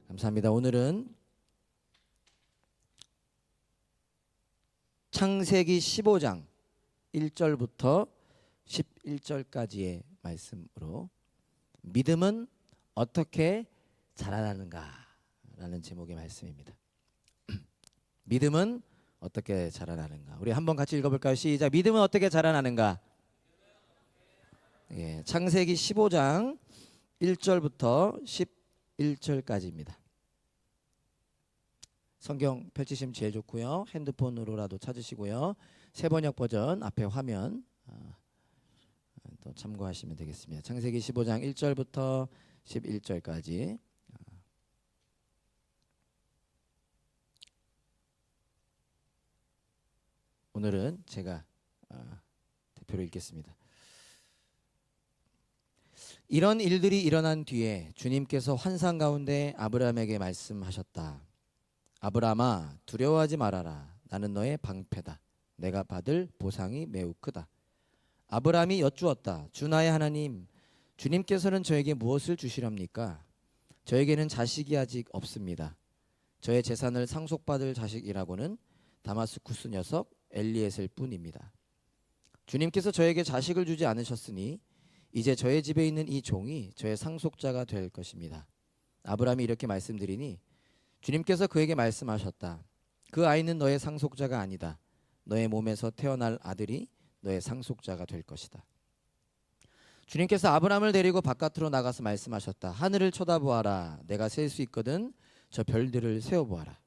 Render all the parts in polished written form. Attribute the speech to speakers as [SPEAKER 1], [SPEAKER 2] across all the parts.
[SPEAKER 1] 감사합니다. 오늘은 창세기 15장 1절부터 11절까지의 말씀으로 믿음은 어떻게 자라나는가 라는 제목의 말씀입니다. 믿음은 어떻게 자라나는가. 우리 한번 같이 읽어볼까요? 시작. 믿음은 어떻게 자라나는가. 예, 창세기 15장 1절부터 11절까지입니다. 성경 펼치시면 제일 좋고요. 핸드폰으로라도 찾으시고요. 새번역 버전 앞에 화면 또 참고하시면 되겠습니다. 창세기 15장 1절부터 11절까지. 오늘은 제가 대표로 읽겠습니다. 이런 일들이 일어난 뒤에 주님께서 환상 가운데 아브라함에게 말씀하셨다. 아브라함아, 두려워하지 말아라. 나는 너의 방패다. 내가 받을 보상이 매우 크다. 아브라함이 여쭈었다. 주 나의 하나님, 주님께서는 저에게 무엇을 주시렵니까? 저에게는 자식이 아직 없습니다. 저의 재산을 상속받을 자식이라고는 다마스쿠스 녀석 엘리에셀 뿐입니다. 주님께서 저에게 자식을 주지 않으셨으니 이제 저의 집에 있는 이 종이 저의 상속자가 될 것입니다. 아브라함이 이렇게 말씀드리니 주님께서 그에게 말씀하셨다. 그 아이는 너의 상속자가 아니다. 너의 몸에서 태어날 아들이 너의 상속자가 될 것이다. 주님께서 아브라함을 데리고 바깥으로 나가서 말씀하셨다. 하늘을 쳐다보아라. 내가 셀 수 있거든. 저 별들을 세어보아라.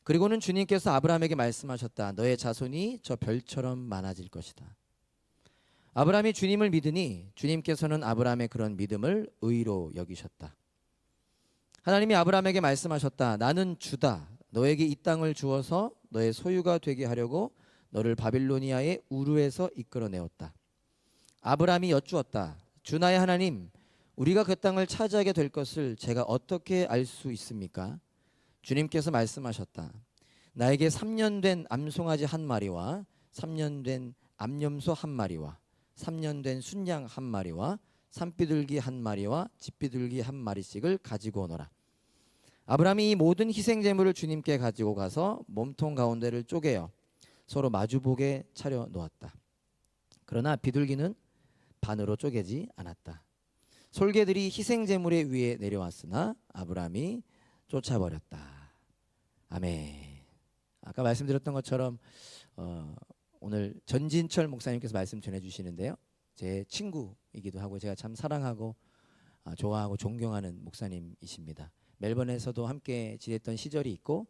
[SPEAKER 1] 그리고는 주님께서 아브라함에게 말씀하셨다. 너의 자손이 저 별처럼 많아질 것이다. 아브라함이 주님을 믿으니 주님께서는 아브라함의 그런 믿음을 의로 여기셨다. 하나님이 아브라함에게 말씀하셨다. 나는 주다. 너에게 이 땅을 주어서 너의 소유가 되게 하려고 너를 바빌로니아의 우르에서 이끌어내었다. 아브라함이 여쭈었다. 주 나의 하나님, 우리가 그 땅을 차지하게 될 것을 제가 어떻게 알 수 있습니까? 주님께서 말씀하셨다. 나에게 3년 된 암송아지 한 마리와 3년 된 암염소 한 마리와 3년 된 순양 한 마리와 산비둘기 한 마리와 집비둘기 한 마리씩을 가지고 오너라. 아브라함이 이 모든 희생제물을 주님께 가지고 가서 몸통 가운데를 쪼개어 서로 마주보게 차려 놓았다. 그러나 비둘기는 반으로 쪼개지 않았다. 솔개들이 희생제물 위에 내려왔으나 아브라함이 쫓아버렸다. 아멘. 아까 말씀드렸던 것처럼 오늘 전진철 목사님께서 말씀 전해주시는데요. 제 친구이기도 하고 제가 참 사랑하고 좋아하고 존경하는 목사님이십니다. 멜번에서도 함께 지냈던 시절이 있고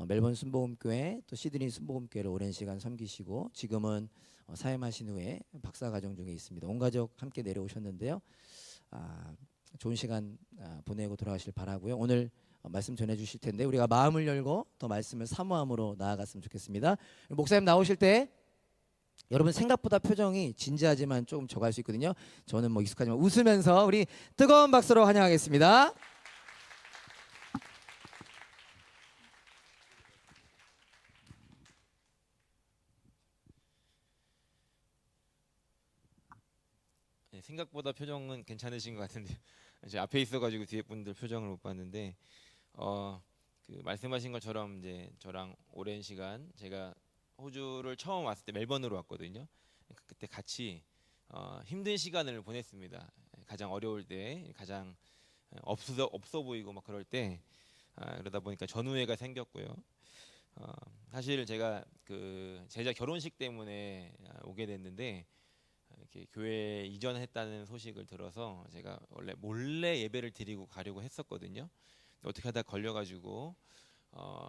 [SPEAKER 1] 멜번 순복음교회 또 시드니 순복음교회를 오랜 시간 섬기시고 지금은 사임하신 후에 박사과정 중에 있습니다. 온 가족 함께 내려오셨는데요. 좋은 시간 보내고 돌아가실 바라고요. 오늘 말씀 전해주실 텐데 우리가 마음을 열고 더 말씀을 사모함으로 나아갔으면 좋겠습니다. 목사님 나오실 때 여러분 생각보다 표정이 진지하지만 조금 적할 수 있거든요. 저는 뭐 익숙하지만 웃으면서 우리 뜨거운 박수로 환영하겠습니다.
[SPEAKER 2] 네, 생각보다 표정은 괜찮으신 것 같은데 제 앞에 있어가지고 뒤에 분들 표정을 못 봤는데 그 말씀하신 것처럼 이제 저랑 오랜 시간 제가 호주를 처음 왔을 때 멜번으로 왔거든요. 그때 같이 힘든 시간을 보냈습니다. 가장 어려울 때, 가장 없어 보이고 막 그럴 때 그러다 보니까 전우회가 생겼고요. 사실 제가 그 제자 결혼식 때문에 오게 됐는데 이렇게 교회에 이전했다는 소식을 들어서 제가 원래 몰래 예배를 드리고 가려고 했었거든요. 어떻게 하다 걸려가지고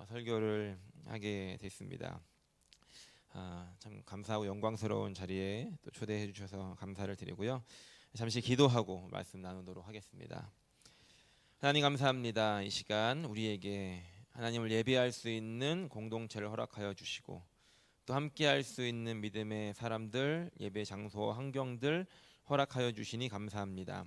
[SPEAKER 2] 설교를 하게 됐습니다. 참 감사하고 영광스러운 자리에 또 초대해 주셔서 감사를 드리고요. 잠시 기도하고 말씀 나누도록 하겠습니다. 하나님 감사합니다. 이 시간 우리에게 하나님을 예배할 수 있는 공동체를 허락하여 주시고 또 함께할 수 있는 믿음의 사람들, 예배 장소, 환경들 허락하여 주시니 감사합니다.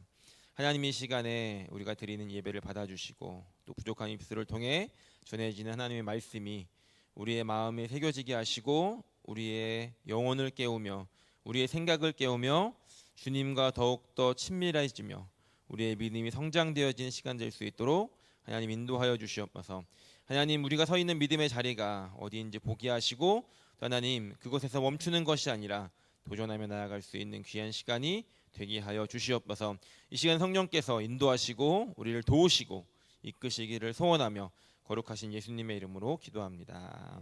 [SPEAKER 2] 하나님 이 시간에 우리가 드리는 예배를 받아주시고 또 부족한 입술을 통해 전해지는 하나님의 말씀이 우리의 마음에 새겨지게 하시고 우리의 영혼을 깨우며 우리의 생각을 깨우며 주님과 더욱더 친밀해지며 우리의 믿음이 성장되어지는 시간 될 수 있도록 하나님 인도하여 주시옵소서. 하나님 우리가 서 있는 믿음의 자리가 어디인지 보게 하시고 또 하나님 그곳에서 멈추는 것이 아니라 도전하며 나아갈 수 있는 귀한 시간이 되게 하여 주시옵소서. 이 시간 성령께서 인도하시고 우리를 도우시고 이끄시기를 소원하며 거룩하신 예수님의 이름으로 기도합니다.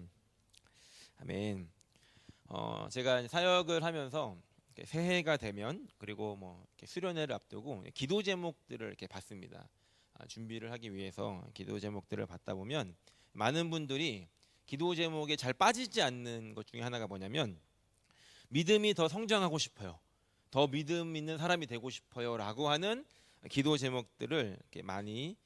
[SPEAKER 2] 아멘. 제가 사역을 하면서 새해가 되면 그리고 뭐 수련회를 앞두고 기도 제목들을 이렇게 받습니다. 준비를 하기 위해서 기도 제목들을 받다 보면 많은 분들이 기도 제목에 잘 빠지지 않는 것 중에 하나가 뭐냐면 믿음이 더 성장하고 싶어요. 더 믿음 있는 사람이 되고 싶어요라고 하는 기도 제목들을 이렇게 많이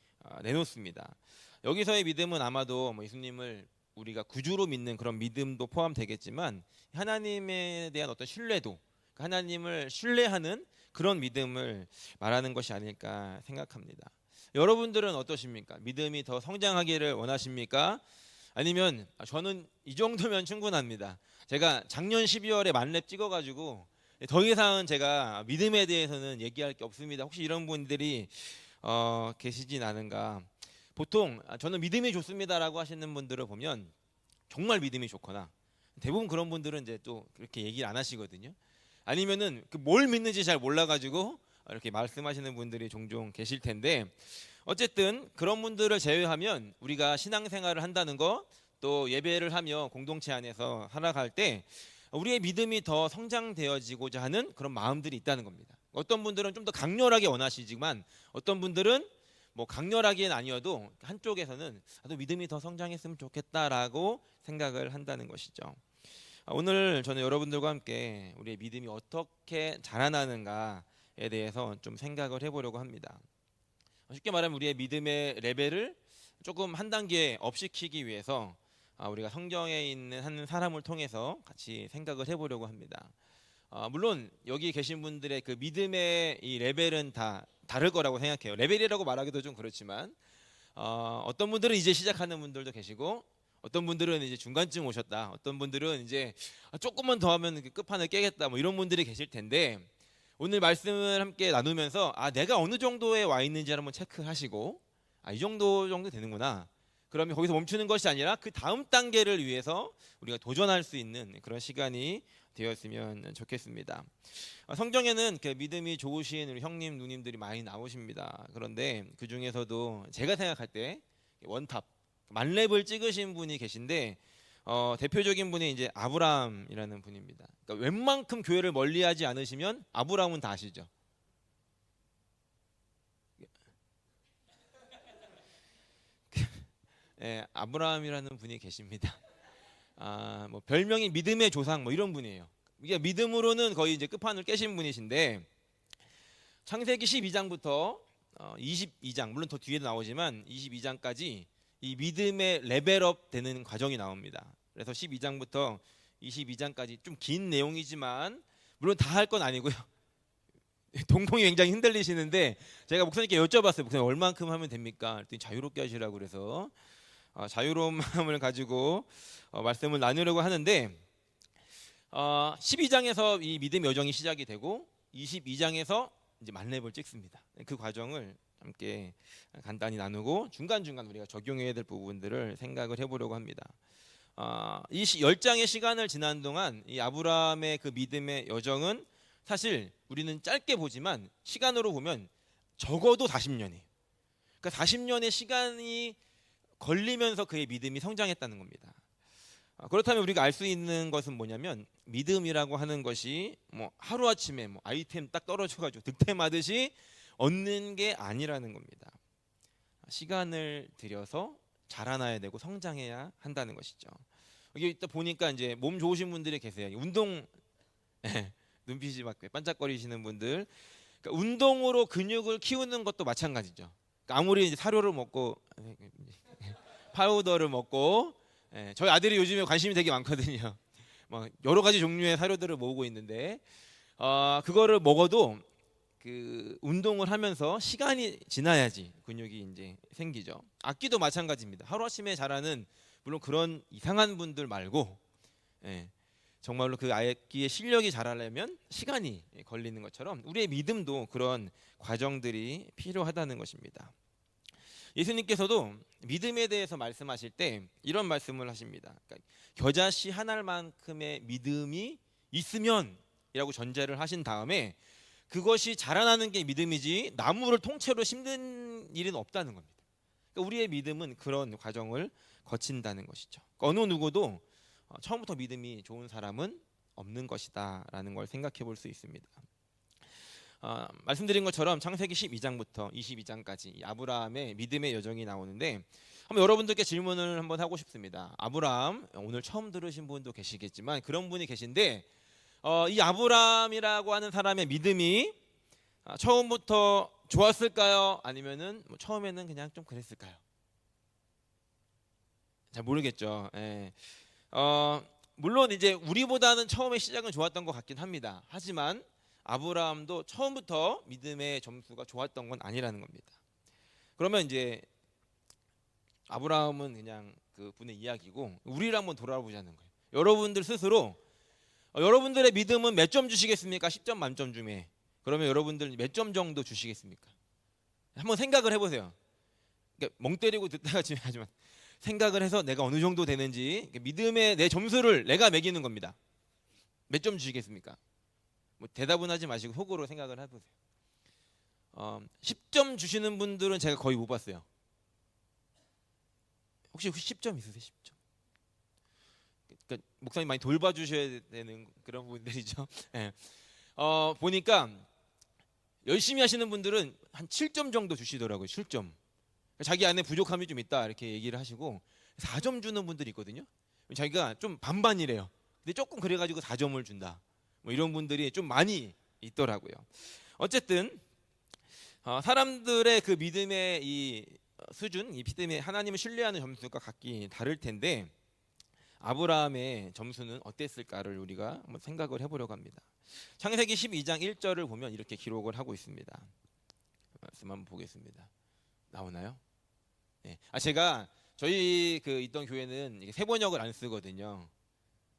[SPEAKER 2] 내놓습니다. 여기서의 믿음은 아마도 뭐 예수님을 우리가 구주로 믿는 그런 믿음도 포함되겠지만 하나님에 대한 어떤 신뢰도, 하나님을 신뢰하는 그런 믿음을 말하는 것이 아닐까 생각합니다. 여러분들은 어떠십니까? 믿음이 더 성장하기를 원하십니까? 아니면 저는 이 정도면 충분합니다. 제가 작년 12월에 만렙 찍어가지고 더 이상은 제가 믿음에 대해서는 얘기할 게 없습니다. 혹시 이런 분들이 계시진 않은가? 보통 저는 믿음이 좋습니다라고 하시는 분들을 보면 정말 믿음이 좋거나 대부분 그런 분들은 이제 또 그렇게 얘기를 안 하시거든요. 아니면은 뭘 믿는지 잘 몰라가지고 이렇게 말씀하시는 분들이 종종 계실 텐데 어쨌든 그런 분들을 제외하면 우리가 신앙생활을 한다는 거 또 예배를 하며 공동체 안에서 살아갈 때 우리의 믿음이 더 성장되어지고자 하는 그런 마음들이 있다는 겁니다. 어떤 분들은 좀 더 강렬하게 원하시지만 어떤 분들은 뭐 강렬하게는 아니어도 한쪽에서는 나도 믿음이 더 성장했으면 좋겠다라고 생각을 한다는 것이죠. 오늘 저는 여러분들과 함께 우리의 믿음이 어떻게 자라나는가에 대해서 좀 생각을 해보려고 합니다. 쉽게 말하면 우리의 믿음의 레벨을 조금 한 단계 업시키기 위해서 우리가 성경에 있는 한 사람을 통해서 같이 생각을 해보려고 합니다. 물론 여기 계신 분들의 그 믿음의 이 레벨은 다 다를 거라고 생각해요. 레벨이라고 말하기도 좀 그렇지만 어떤 분들은 이제 시작하는 분들도 계시고 어떤 분들은 이제 중간쯤 오셨다. 어떤 분들은 이제 조금만 더 하면 끝판을 깨겠다. 뭐 이런 분들이 계실 텐데 오늘 말씀을 함께 나누면서 내가 어느 정도에 와 있는지 한번 체크하시고 이 정도 되는구나. 그러면 거기서 멈추는 것이 아니라 그 다음 단계를 위해서 우리가 도전할 수 있는 그런 시간이 되었으면 좋겠습니다. 성경에는 믿음이 좋으신 우리 형님 누님들이 많이 나오십니다. 그런데 그 중에서도 제가 생각할 때 원탑 만렙을 찍으신 분이 계신데 대표적인 분이 이제 아브라함이라는 분입니다. 그러니까 웬만큼 교회를 멀리하지 않으시면 아브라함은 다 아시죠? 네, 아브라함이라는 분이 계십니다. 뭐 별명이 믿음의 조상 뭐 이런 분이에요. 이게 믿음으로는 거의 이제 끝판을 깨신 분이신데 창세기 12장부터 22장 물론 더 뒤에도 나오지만 22장까지 이 믿음의 레벨업 되는 과정이 나옵니다. 그래서 12장부터 22장까지 좀 긴 내용이지만 물론 다 할 건 아니고요. 동공이 굉장히 흔들리시는데 제가 목사님께 여쭤봤어요. 목사님 얼만큼 하면 됩니까? 그랬더니 자유롭게 하시라고 그래서 자유로운 마음을 가지고 말씀을 나누려고 하는데 12장에서 이 믿음의 여정이 시작이 되고 22장에서 이제 만렙을 찍습니다. 그 과정을 함께 간단히 나누고 중간중간 우리가 적용해야 될 부분들을 생각을 해보려고 합니다. 이 10장의 시간을 지난 동안 이 아브라함의 그 믿음의 여정은 사실 우리는 짧게 보지만 시간으로 보면 적어도 40년이에요. 그러니까 40년의 시간이 걸리면서 그의 믿음이 성장했다는 겁니다. 그렇다면 우리가 알 수 있는 것은 뭐냐면 믿음이라고 하는 것이 뭐 하루아침에 뭐 아이템 딱 떨어져가지고 득템하듯이 얻는 게 아니라는 겁니다. 시간을 들여서 자라나야 되고 성장해야 한다는 것이죠. 여기 있다 보니까 이제 몸 좋으신 분들이 계세요. 운동 눈빛이 막 반짝거리시는 분들. 그러니까 운동으로 근육을 키우는 것도 마찬가지죠. 그러니까 아무리 이제 사료를 먹고 파우더를 먹고 저희 아들이 요즘에 관심이 되게 많거든요. 막 여러 가지 종류의 사료들을 모으고 있는데 그거를 먹어도 그 운동을 하면서 시간이 지나야지 근육이 이제 생기죠. 악기도 마찬가지입니다. 하루아침에 자라는 물론 그런 이상한 분들 말고 정말로 그 악기의 실력이 자라려면 시간이 걸리는 것처럼 우리의 믿음도 그런 과정들이 필요하다는 것입니다. 예수님께서도 믿음에 대해서 말씀하실 때 이런 말씀을 하십니다. 그러니까 겨자씨 한 알만큼의 믿음이 있으면이라고 전제를 하신 다음에 그것이 자라나는 게 믿음이지 나무를 통째로 심는 일은 없다는 겁니다. 그러니까 우리의 믿음은 그런 과정을 거친다는 것이죠. 그러니까 어느 누구도 처음부터 믿음이 좋은 사람은 없는 것이다라는 걸 생각해 볼 수 있습니다. 말씀드린 것처럼 창세기 12장부터 22장까지 아브라함의 믿음의 여정이 나오는데 한번 여러분들께 질문을 한번 하고 싶습니다. 아브라함 오늘 처음 들으신 분도 계시겠지만 그런 분이 계신데 이 아브라함이라고 하는 사람의 믿음이 처음부터 좋았을까요? 아니면은 뭐 처음에는 그냥 좀 그랬을까요? 잘 모르겠죠. 예. 물론 이제 우리보다는 처음에 시작은 좋았던 것 같긴 합니다. 하지만 아브라함도 처음부터 믿음의 점수가 좋았던 건 아니라는 겁니다. 그러면 이제 아브라함은 그냥 그 분의 이야기고 우리를 한번 돌아보자는 거예요. 여러분들 스스로 여러분들의 믿음은 몇 점 주시겠습니까? 10점 만점 중에. 그러면 여러분들 몇 점 정도 주시겠습니까? 한번 생각을 해보세요. 그러니까 멍 때리고 듣다가 하지만 생각을 해서 내가 어느 정도 되는지 믿음의 내 점수를 내가 매기는 겁니다. 몇 점 주시겠습니까? 뭐 대답은 하지 마시고 속으로 생각을 해보세요. 10점 주시는 분들은 제가 거의 못 봤어요. 혹시 10점 있으세요? 10점? 그러니까 목사님 많이 돌봐주셔야 되는 그런 분들이죠. 네. 보니까 열심히 하시는 분들은 한 7점 정도 주시더라고요. 7점. 자기 안에 부족함이 좀 있다 이렇게 얘기를 하시고 4점 주는 분들이 있거든요. 자기가 좀 반반이래요. 근데 조금 그래가지고 4점을 준다. 뭐 이런 분들이 좀 많이 있더라고요. 어쨌든 사람들의 그 믿음의 이 수준, 이 믿음의 하나님을 신뢰하는 점수가 각기 다를 텐데 아브라함의 점수는 어땠을까를 우리가 한번 생각을 해보려고 합니다. 창세기 12장 1절을 보면 이렇게 기록을 하고 있습니다. 말씀 한번 보겠습니다. 나오나요? 네. 제가 저희 그 있던 교회는 이게 새 번역을 안 쓰거든요.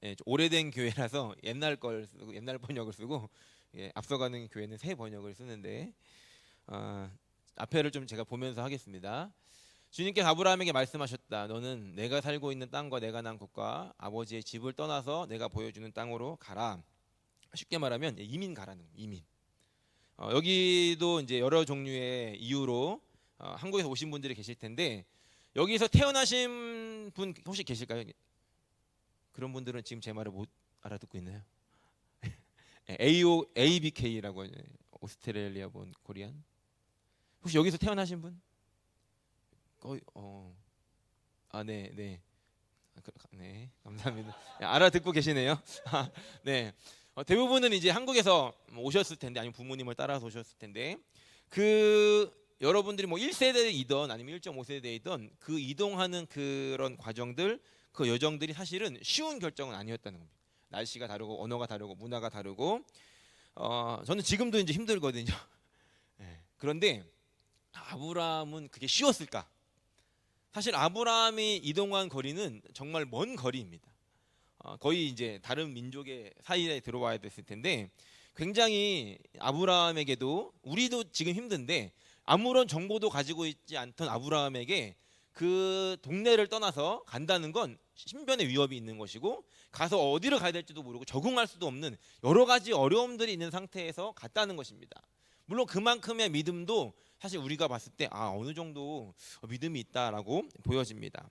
[SPEAKER 2] 예, 오래된 교회라서 옛날 걸 쓰고 옛날 번역을 쓰고 앞서가는 교회는 새 번역을 쓰는데 앞에를 좀 제가 보면서 하겠습니다. 주님께서 아브라함에게 말씀하셨다. 너는 내가 살고 있는 땅과 내가 난 곳과 아버지의 집을 떠나서 내가 보여주는 땅으로 가라. 쉽게 말하면 이민 가라는 거예요. 이민. 여기도 이제 여러 종류의 이유로 한국에서 오신 분들이 계실 텐데 여기서 태어나신 분 혹시 계실까요? 그런 분들은 지금 제 말을 못 알아듣고 있나요? ABK라고 하죠. 오스트레일리아 본 코리안. 혹시 여기서 태어나신 분? 거의 네, 네. 네, 감사합니다. 알아듣고 계시네요. 네. 대부분은 이제 한국에서 오셨을 텐데 아니면 부모님을 따라서 오셨을 텐데 그 여러분들이 뭐 1세대이던 아니면 1.5세대이던 그 이동하는 그런 과정들 그 여정들이 사실은 쉬운 결정은 아니었다는 겁니다. 날씨가 다르고 언어가 다르고 문화가 다르고 저는 지금도 이제 힘들거든요. 네. 그런데 아브라함은 그게 쉬웠을까? 사실 아브라함이 이동한 거리는 정말 먼 거리입니다. 거의 이제 다른 민족의 사이에 들어와야 됐을 텐데 굉장히 아브라함에게도 우리도 지금 힘든데 아무런 정보도 가지고 있지 않던 아브라함에게 그 동네를 떠나서 간다는 건 신변의 위협이 있는 것이고 가서 어디를 가야 될지도 모르고 적응할 수도 없는 여러 가지 어려움들이 있는 상태에서 갔다는 것입니다. 물론 그만큼의 믿음도 사실 우리가 봤을 때 어느 정도 믿음이 있다라고 보여집니다.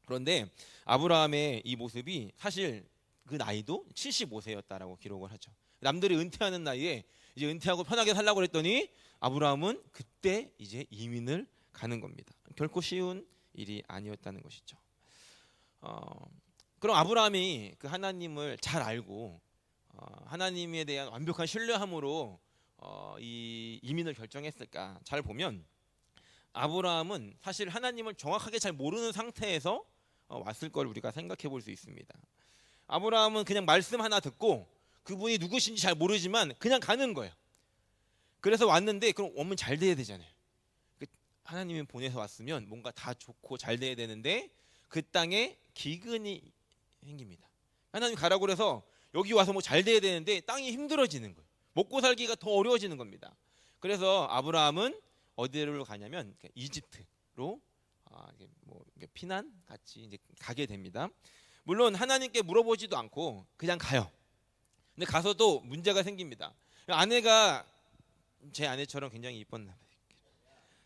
[SPEAKER 2] 그런데 아브라함의 이 모습이 사실 그 나이도 75세였다라고 기록을 하죠. 남들이 은퇴하는 나이에 이제 은퇴하고 편하게 살라고 그랬더니 아브라함은 그때 이제 이민을 가는 겁니다. 결코 쉬운 일이 아니었다는 것이죠. 그럼 아브라함이 그 하나님을 잘 알고 하나님에 대한 완벽한 신뢰함으로 이 이민을 결정했을까? 잘 보면 아브라함은 사실 하나님을 정확하게 잘 모르는 상태에서 왔을 걸 우리가 생각해 볼 수 있습니다. 아브라함은 그냥 말씀 하나 듣고 그분이 누구신지 잘 모르지만 그냥 가는 거예요. 그래서 왔는데 그럼 오면 잘 돼야 되잖아요. 하나님이 보내서 왔으면 뭔가 다 좋고 잘 돼야 되는데 그 땅에 기근이 생깁니다. 하나님 가라고 그래서 여기 와서 뭐 잘 돼야 되는데 땅이 힘들어지는 거예요. 먹고 살기가 더 어려워지는 겁니다. 그래서 아브라함은 어디로 가냐면 이집트. 이게 피난 같이 이제 가게 됩니다. 물론 하나님께 물어보지도 않고 그냥 가요. 근데 가서도 문제가 생깁니다. 아내가 제 아내처럼 굉장히 이뻤나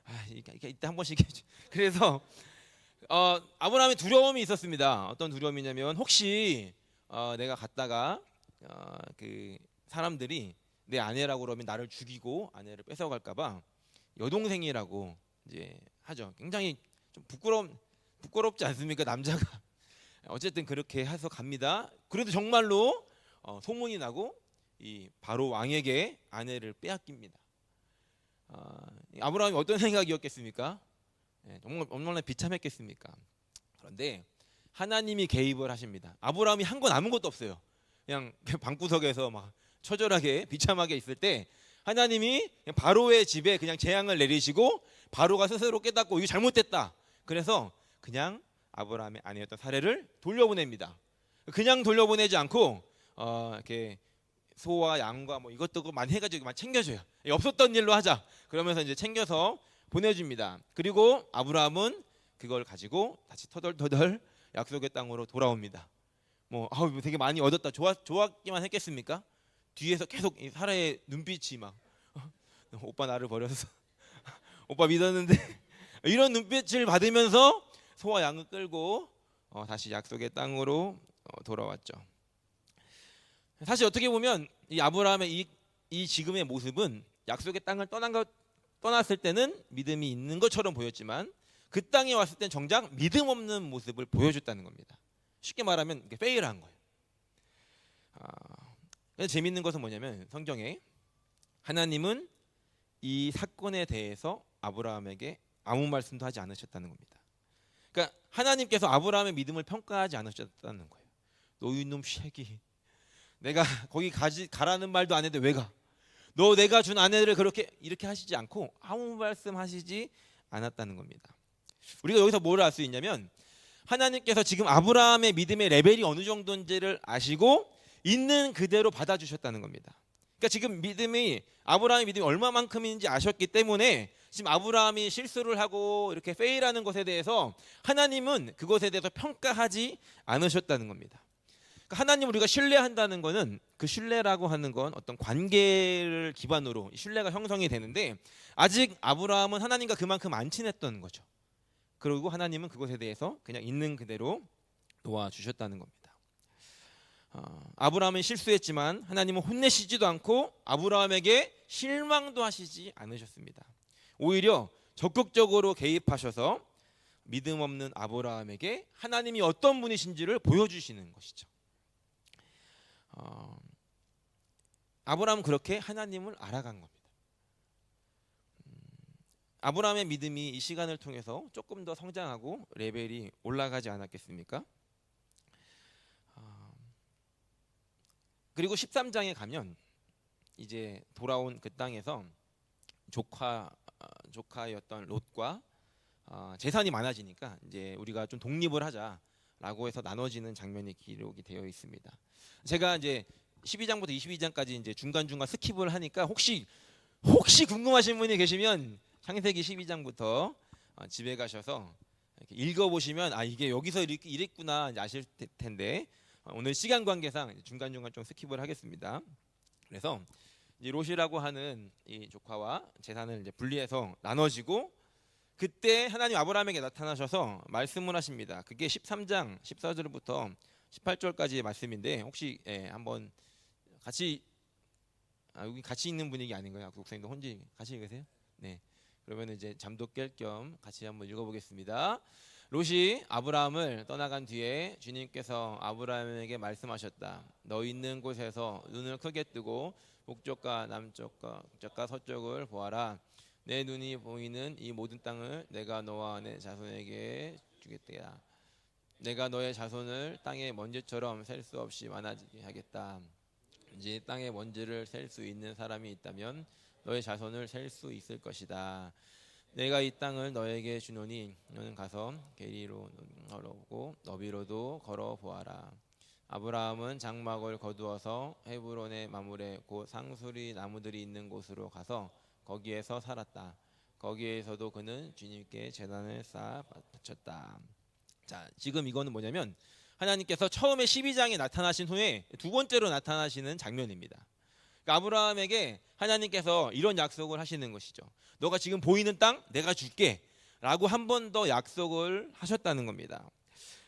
[SPEAKER 2] 봐요. 이게 이때 한 번씩 해줘. 그래서 아브라함의 두려움이 있었습니다. 어떤 두려움이냐면 혹시 내가 갔다가 그 사람들이 내 아내라고 그러면 나를 죽이고 아내를 뺏어갈까봐 여동생이라고 이제 하죠. 굉장히 좀 부끄럽지 않습니까, 남자가? 어쨌든 그렇게 해서 갑니다. 그래도 정말로 소문이 나고 이 바로 왕에게 아내를 빼앗깁니다. 아브라함이 어떤 생각이었겠습니까? 정말 얼마나 비참했겠습니까? 그런데 하나님이 개입을 하십니다. 아브라함이 한 건 아무것도 없어요. 그냥 방구석에서 막 처절하게 비참하게 있을 때 하나님이 그냥 바로의 집에 그냥 재앙을 내리시고 바로가 스스로 깨닫고 이게 잘못됐다. 그래서 그냥 아브라함의 아내였던 사례를 돌려보냅니다. 그냥 돌려보내지 않고 이렇게 소와 양과 뭐 이것저것 많이 해가지고 많이 챙겨줘요. 없었던 일로 하자. 그러면서 이제 챙겨서 보내줍니다. 그리고 아브라함은 그걸 가지고 다시 터덜터덜 약속의 땅으로 돌아옵니다. 뭐 되게 많이 얻었다. 좋았기만 했겠습니까? 뒤에서 계속 이 사라의 눈빛이 막 오빠 나를 버려서 오빠 믿었는데 이런 눈빛을 받으면서 소와 양을 끌고 다시 약속의 땅으로 돌아왔죠. 사실 어떻게 보면 이 아브라함의 이 지금의 모습은 약속의 땅을 떠났을 때는 믿음이 있는 것처럼 보였지만 그 땅에 왔을 땐 정작 믿음 없는 모습을 보여줬다는 겁니다. 쉽게 말하면 이게 페일한 거예요. 재밌는 것은 뭐냐면 성경에 하나님은 이 사건에 대해서 아브라함에게 아무 말씀도 하지 않으셨다는 겁니다. 그러니까 하나님께서 아브라함의 믿음을 평가하지 않으셨다는 거예요. 너 이놈 쉐기, 내가 거기 가라는 말도 안 했는데 왜 가? 너 내가 준 아내를 이렇게 하시지 않고 아무 말씀하시지 않았다는 겁니다. 우리가 여기서 뭘 알 수 있냐면 하나님께서 지금 아브라함의 믿음의 레벨이 어느 정도인지를 아시고 있는 그대로 받아주셨다는 겁니다. 그러니까 지금 아브라함의 믿음이 얼마만큼인지 아셨기 때문에 지금 아브라함이 실수를 하고 이렇게 페일하는 것에 대해서 하나님은 그것에 대해서 평가하지 않으셨다는 겁니다. 그러니까 하나님 우리가 신뢰한다는 것은 그 신뢰라고 하는 건 어떤 관계를 기반으로 신뢰가 형성이 되는데 아직 아브라함은 하나님과 그만큼 안 친했던 거죠. 그리고 하나님은 그것에 대해서 그냥 있는 그대로 도와주셨다는 겁니다. 아브라함은 실수했지만 하나님은 혼내시지도 않고 아브라함에게 실망도 하시지 않으셨습니다. 오히려 적극적으로 개입하셔서 믿음 없는 아브라함에게 하나님이 어떤 분이신지를 보여주시는 것이죠. 아브라함은 그렇게 하나님을 알아간 겁니다. 아브라함의 믿음이 이 시간을 통해서 조금 더 성장하고 레벨이 올라가지 않았겠습니까? 그리고 13장에 가면 이제 돌아온 그 땅에서 조카였던 롯과 재산이 많아지니까 이제 우리가 좀 독립을 하자라고 해서 나눠지는 장면이 기록이 되어 있습니다. 제가 이제 12장부터 22장까지 이제 중간중간 스킵을 하니까 혹시 궁금하신 분이 계시면 창세기 12장부터 집에 가셔서 이렇게 읽어보시면 이게 여기서 이랬구나 이제 아실 텐데 오늘 시간 관계상 중간중간 좀 스킵을 하겠습니다. 그래서 이제 롯이라고 하는 이 조카와 재산을 이제 분리해서 나눠지고 그때 하나님 아브라함에게 나타나셔서 말씀을 하십니다. 그게 13장 14절부터 18절까지의 말씀인데 혹시 한번 같이 여기 같이 있는 분위기 아닌가요? 목사님도 혼자 같이 읽으세요? 네. 그러면 이제 잠도 깰 겸 같이 한번 읽어보겠습니다. 롯이 아브라함을 떠나간 뒤에 주님께서 아브라함에게 말씀하셨다. 너 있는 곳에서 눈을 크게 뜨고 북쪽과 남쪽과 북쪽과 서쪽을 보아라. 내 눈이 보이는 이 모든 땅을 내가 너와 내 자손에게 주겠다. 내가 너의 자손을 땅의 먼지처럼 셀 수 없이 많아지게 하겠다. 이제 땅의 먼지를 셀 수 있는 사람이 있다면 너의 자손을 셀 수 있을 것이다. 내가 이 땅을 너에게 주노니 너는 가서 길이로 걸어보고 너비로도 걸어보아라. 아브라함은 장막을 거두어서 헤브론의 마물에 곧 상수리 나무들이 있는 곳으로 가서 거기에서 살았다. 거기에서도 그는 주님께 제단을 쌓아 바쳤다. 자, 지금 이거는 뭐냐면 하나님께서 처음에 12장에 나타나신 후에 두 번째로 나타나시는 장면입니다. 그러니까 아브라함에게 하나님께서 이런 약속을 하시는 것이죠. 너가 지금 보이는 땅 내가 줄게 라고 한 번 더 약속을 하셨다는 겁니다.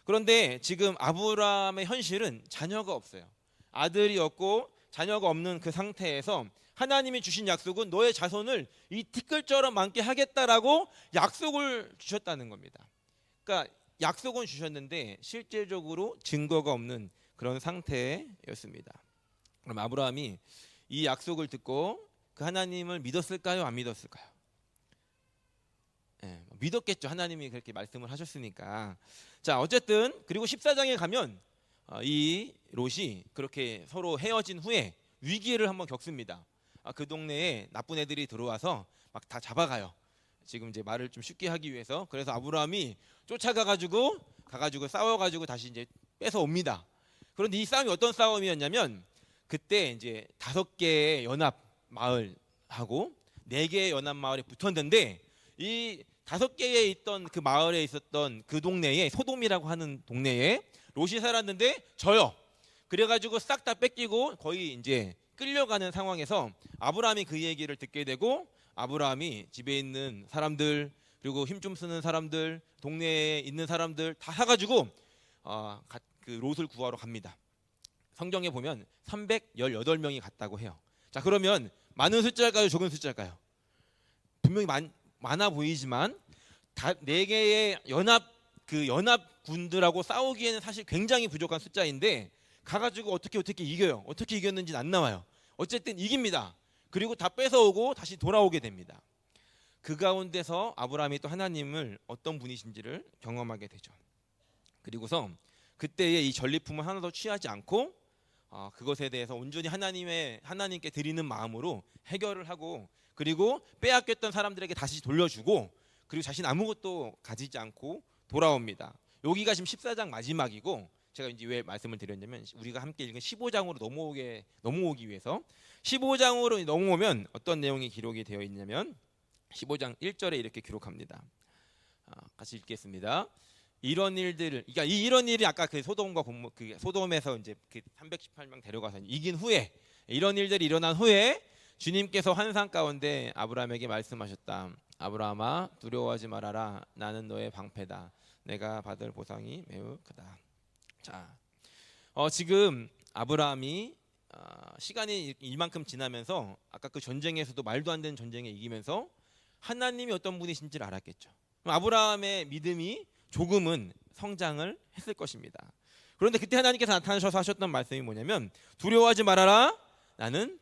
[SPEAKER 2] 그런데 지금 아브라함의 현실은 자녀가 없어요. 아들이 없고 자녀가 없는 그 상태에서 하나님이 주신 약속은 너의 자손을 이 티끌처럼 많게 하겠다라고 약속을 주셨다는 겁니다. 그러니까 약속은 주셨는데 실제적으로 증거가 없는 그런 상태였습니다. 그럼 아브라함이 이 약속을 듣고 그 하나님을 믿었을까요? 안 믿었을까요? 믿었겠죠. 하나님이 그렇게 말씀을 하셨으니까. 자, 어쨌든 그리고 14장에 가면 이 롯이 그렇게 서로 헤어진 후에 위기를 한번 겪습니다. 그 동네에 나쁜 애들이 들어와서 막 다 잡아가요. 지금 이제 말을 좀 쉽게 하기 위해서. 그래서 아브라함이 쫓아가가지고 싸워가지고 다시 이제 뺏어 옵니다. 그런데 이 싸움이 어떤 싸움이었냐면 그때 이제 5개의 연합 마을하고 4개의 연합 마을이 붙었는데 이 5개에 있던 그 마을에 있었던 그 동네에 소돔이라고 하는 동네에 롯이 살았는데 져요. 그래가지고 싹 다 뺏기고 거의 이제 끌려가는 상황에서 아브라함이 그 얘기를 듣게 되고 아브라함이 집에 있는 사람들 그리고 힘 좀 쓰는 사람들 동네에 있는 사람들 다 사가지고 그 롯을 구하러 갑니다. 성경에 보면 318명이 갔다고 해요. 자, 그러면 많은 숫자일까요? 적은 숫자일까요? 분명히 많아 보이지만 4개의 연합 군들하고 싸우기에는 사실 굉장히 부족한 숫자인데 가가지고 어떻게 이겨요. 어떻게 이겼는지는 안 나와요. 어쨌든 이깁니다. 그리고 다 뺏어오고 다시 돌아오게 됩니다. 그 가운데서 아브라함이 또 하나님을 어떤 분이신지를 경험하게 되죠. 그리고서 그때의 이 전리품을 하나도 취하지 않고 그것에 대해서 온전히 하나님께 드리는 마음으로 해결을 하고 그리고 빼앗겼던 사람들에게 다시 돌려주고 그리고 자신 아무것도 가지지 않고 돌아옵니다. 여기가 지금 14장 마지막이고 제가 이제 왜 말씀을 드렸냐면 우리가 함께 읽은 15장으로 넘어오기 위해서 15장으로 넘어오면 어떤 내용이 기록이 되어 있냐면 15장 1절에 이렇게 기록합니다. 같이 읽겠습니다. 이런 일이 아까 그 소돔과 그 소돔에서 이제 그 318명 데려가서 이긴 후에 이런 일들이 일어난 후에 주님께서 환상 가운데 아브라함에게 말씀하셨다. 아브라함아 두려워하지 말아라. 나는 너의 방패다. 내가 받을 보상이 매우 크다. 자, 지금 아브라함이 시간이 이만큼 지나면서 아까 그 전쟁에서도 말도 안 되는 전쟁에 이기면서 하나님이 어떤 분이신지를 알았겠죠. 그럼 아브라함의 믿음이 조금은 성장을 했을 것입니다. 그런데 그때 하나님께서 나타나셔서 하셨던 말씀이 뭐냐면 두려워하지 말아라. 나는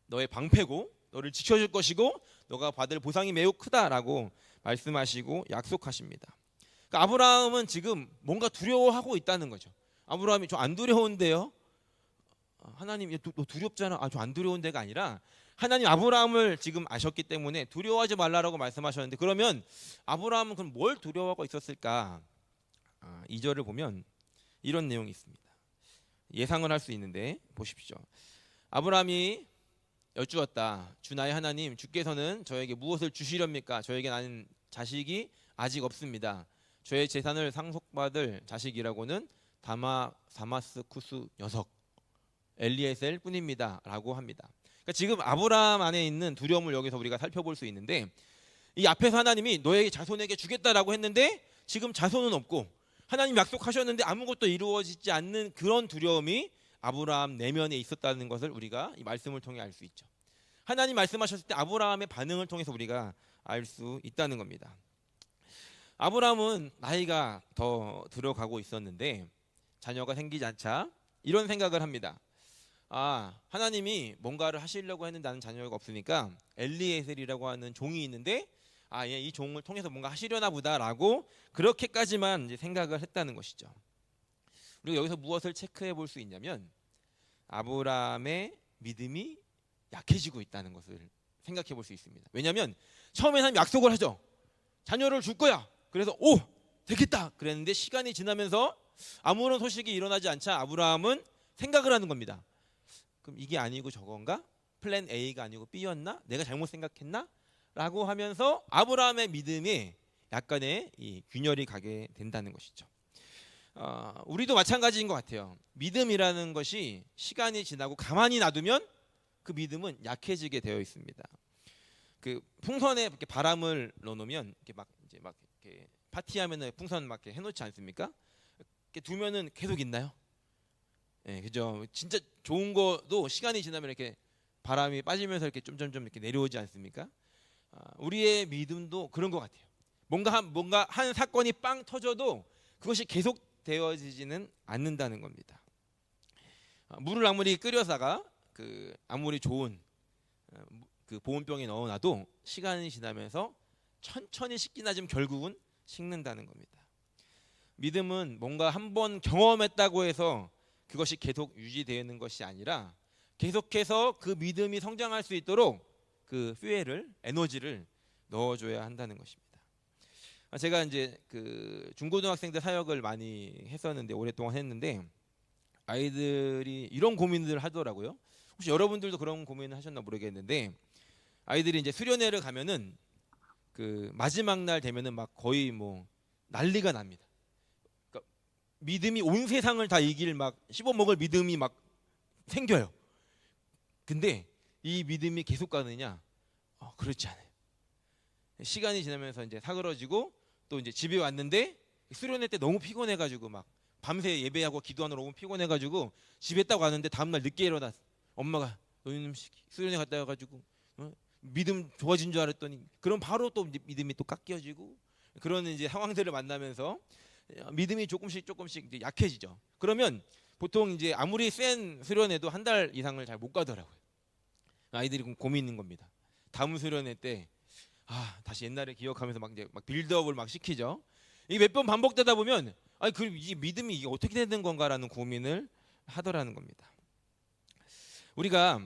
[SPEAKER 2] 너의 방패고 너를 지켜줄 것이고 너가 받을 보상이 매우 크다라고 말씀하시고 약속하십니다. 그러니까 아브라함은 지금 뭔가 두려워하고 있다는 거죠. 아브라함이 저 안 두려운데요? 하나님 너 두렵잖아. 저 안 두려운 데가 아니라 하나님 아브라함을 지금 아셨기 때문에 두려워하지 말라라고 말씀하셨는데 그러면 아브라함은 그럼 뭘 두려워하고 있었을까? 2절을 보면 이런 내용이 있습니다. 예상을 할 수 있는데 보십시오. 아브라함이 여쭈었다. 주 나의 하나님 주께서는 저에게 무엇을 주시렵니까? 저에게 나는 자식이 아직 없습니다. 저의 재산을 상속받을 자식이라고는 다마스쿠스 녀석 엘리에셀 뿐입니다 라고 합니다. 그러니까 지금 아브라함 안에 있는 두려움을 여기서 우리가 살펴볼 수 있는데 이 앞에서 하나님이 너의 자손에게 주겠다라고 했는데 지금 자손은 없고 하나님 약속하셨는데 아무것도 이루어지지 않는 그런 두려움이 아브라함 내면에 있었다는 것을 우리가 이 말씀을 통해 알 수 있죠. 하나님 말씀하셨을 때 아브라함의 반응을 통해서 우리가 알 수 있다는 겁니다. 아브라함은 나이가 더 들어가고 있었는데 자녀가 생기지 않자 이런 생각을 합니다. 하나님이 뭔가를 하시려고 했는데 나는 자녀가 없으니까 엘리에셀이라고 하는 종이 있는데 이 종을 통해서 뭔가 하시려나 보다라고 그렇게까지만 이제 생각을 했다는 것이죠. 우리가 여기서 무엇을 체크해 볼 수 있냐면 아브라함의 믿음이 약해지고 있다는 것을 생각해 볼 수 있습니다. 왜냐하면 처음에 하나님 약속을 하죠. 자녀를 줄 거야. 그래서 되겠다 그랬는데 시간이 지나면서 아무런 소식이 일어나지 않자 아브라함은 생각을 하는 겁니다. 그럼 이게 아니고 저건가? 플랜 A가 아니고 B였나? 내가 잘못 생각했나? 라고 하면서 아브라함의 믿음에 약간의 이 균열이 가게 된다는 것이죠. 우리도 마찬가지인 것 같아요. 믿음이라는 것이 시간이 지나고 가만히 놔두면 그 믿음은 약해지게 되어 있습니다. 그 풍선에 이렇게 바람을 넣어놓으면 이렇게 막 이제 막 이렇게 파티하면은 풍선 막 이렇게 해놓지 않습니까? 이렇게 두면은 계속 있나요? 예, 그죠. 진짜 좋은 거도 시간이 지나면 이렇게 바람이 빠지면서 이렇게 점점점 이렇게 내려오지 않습니까? 우리의 믿음도 그런 것 같아요. 뭔가 한 사건이 빵 터져도 그것이 계속 되어지지는 않는다는 겁니다. 물을 아무리 끓여다가 그 아무리 좋은 그 보온병에 넣어놔도 시간이 지나면서 천천히 식긴 하지만 결국은 식는다는 겁니다. 믿음은 뭔가 한번 경험했다고 해서 그것이 계속 유지되는 것이 아니라 계속해서 그 믿음이 성장할 수 있도록 그 퓨엘을 에너지를 넣어줘야 한다는 것입니다. 제가 이제 그 중고등학생들 사역을 많이 했었는데 오랫동안 했는데 아이들이 이런 고민들을 하더라고요. 혹시 여러분들도 그런 고민을 하셨나 모르겠는데 아이들이 이제 수련회를 가면은 그 마지막 날 되면은 막 거의 뭐 난리가 납니다. 그러니까 믿음이 온 세상을 다 이길 막 씹어먹을 믿음이 막 생겨요. 근데 이 믿음이 계속 가느냐? 그렇지 않아요. 시간이 지나면서 이제 사그러지고 또 이제 집에 왔는데 수련회 때 너무 피곤해가지고 막 밤새 예배하고 기도하느라 너무 피곤해가지고 집에 딱 왔는데 다음날 늦게 일어났어. 엄마가 너희는 수련회 갔다 와가지고 믿음 좋아진 줄 알았더니 그럼 바로 또 믿음이 또 깎여지고 그런 이제 상황들을 만나면서 믿음이 조금씩 이제 약해지죠. 그러면 보통 이제 아무리 센 수련회도 한 달 이상을 잘 못 가더라고요. 아이들이 고민인 겁니다. 다음 수련회 때 다시 옛날에 기억하면서 막 이제 막 빌드업을 막 시키죠. 이게 몇 번 반복되다 보면 이 믿음이 이게 어떻게 되는 건가라는 고민을 하더라는 겁니다. 우리가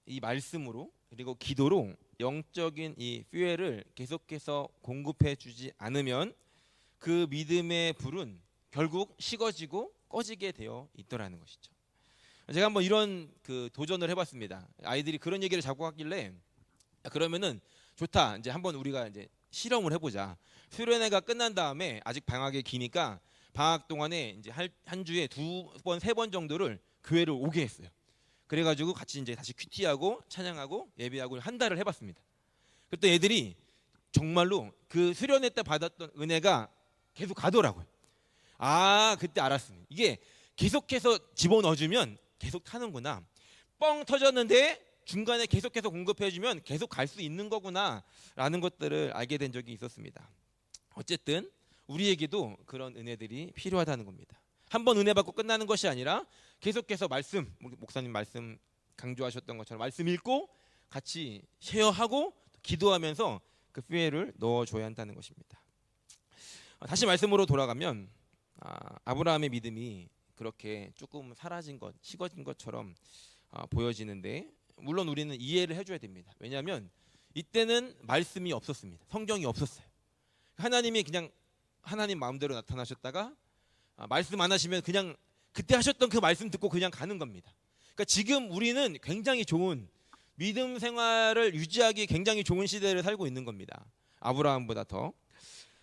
[SPEAKER 2] 이 말씀으로 그리고 기도로 영적인 이 퓨엘을 계속해서 공급해 주지 않으면 그 믿음의 불은 결국 식어지고 꺼지게 되어 있더라는 것이죠. 제가 한번 이런 그 도전을 해봤습니다. 아이들이 그런 얘기를 자꾸 하길래 그러면은 좋다. 이제 한번 우리가 이제 실험을 해보자. 수련회가 끝난 다음에 아직 방학이 기니까 방학 동안에 이제 한 주에 2번, 3번 정도를 교회를 오게 했어요. 그래가지고 같이 이제 다시 큐티하고 찬양하고 예배하고 한 달을 해봤습니다. 그때 애들이 정말로 그 수련회 때 받았던 은혜가 계속 가더라고요. 그때 알았습니다. 이게 계속해서 집어넣어주면 계속 타는구나. 뻥 터졌는데 중간에 계속해서 공급해주면 계속 갈 수 있는 거구나 라는 것들을 알게 된 적이 있었습니다. 어쨌든 우리에게도 그런 은혜들이 필요하다는 겁니다. 한번 은혜 받고 끝나는 것이 아니라 계속해서 말씀, 목사님 말씀 강조하셨던 것처럼 말씀 읽고 같이 쉐어하고 기도하면서 그 퓨엘을 넣어줘야 한다는 것입니다. 다시 말씀으로 돌아가면 아브라함의 믿음이 그렇게 조금 사라진 것, 식어진 것처럼 보여지는데 물론 우리는 이해를 해줘야 됩니다. 왜냐하면 이때는 말씀이 없었습니다. 성경이 없었어요. 하나님이 그냥 하나님 마음대로 나타나셨다가 말씀 안 하시면 그냥 그때 하셨던 그 말씀 듣고 그냥 가는 겁니다. 그러니까 지금 우리는 굉장히 좋은 믿음 생활을 유지하기 굉장히 좋은 시대를 살고 있는 겁니다. 아브라함보다 더.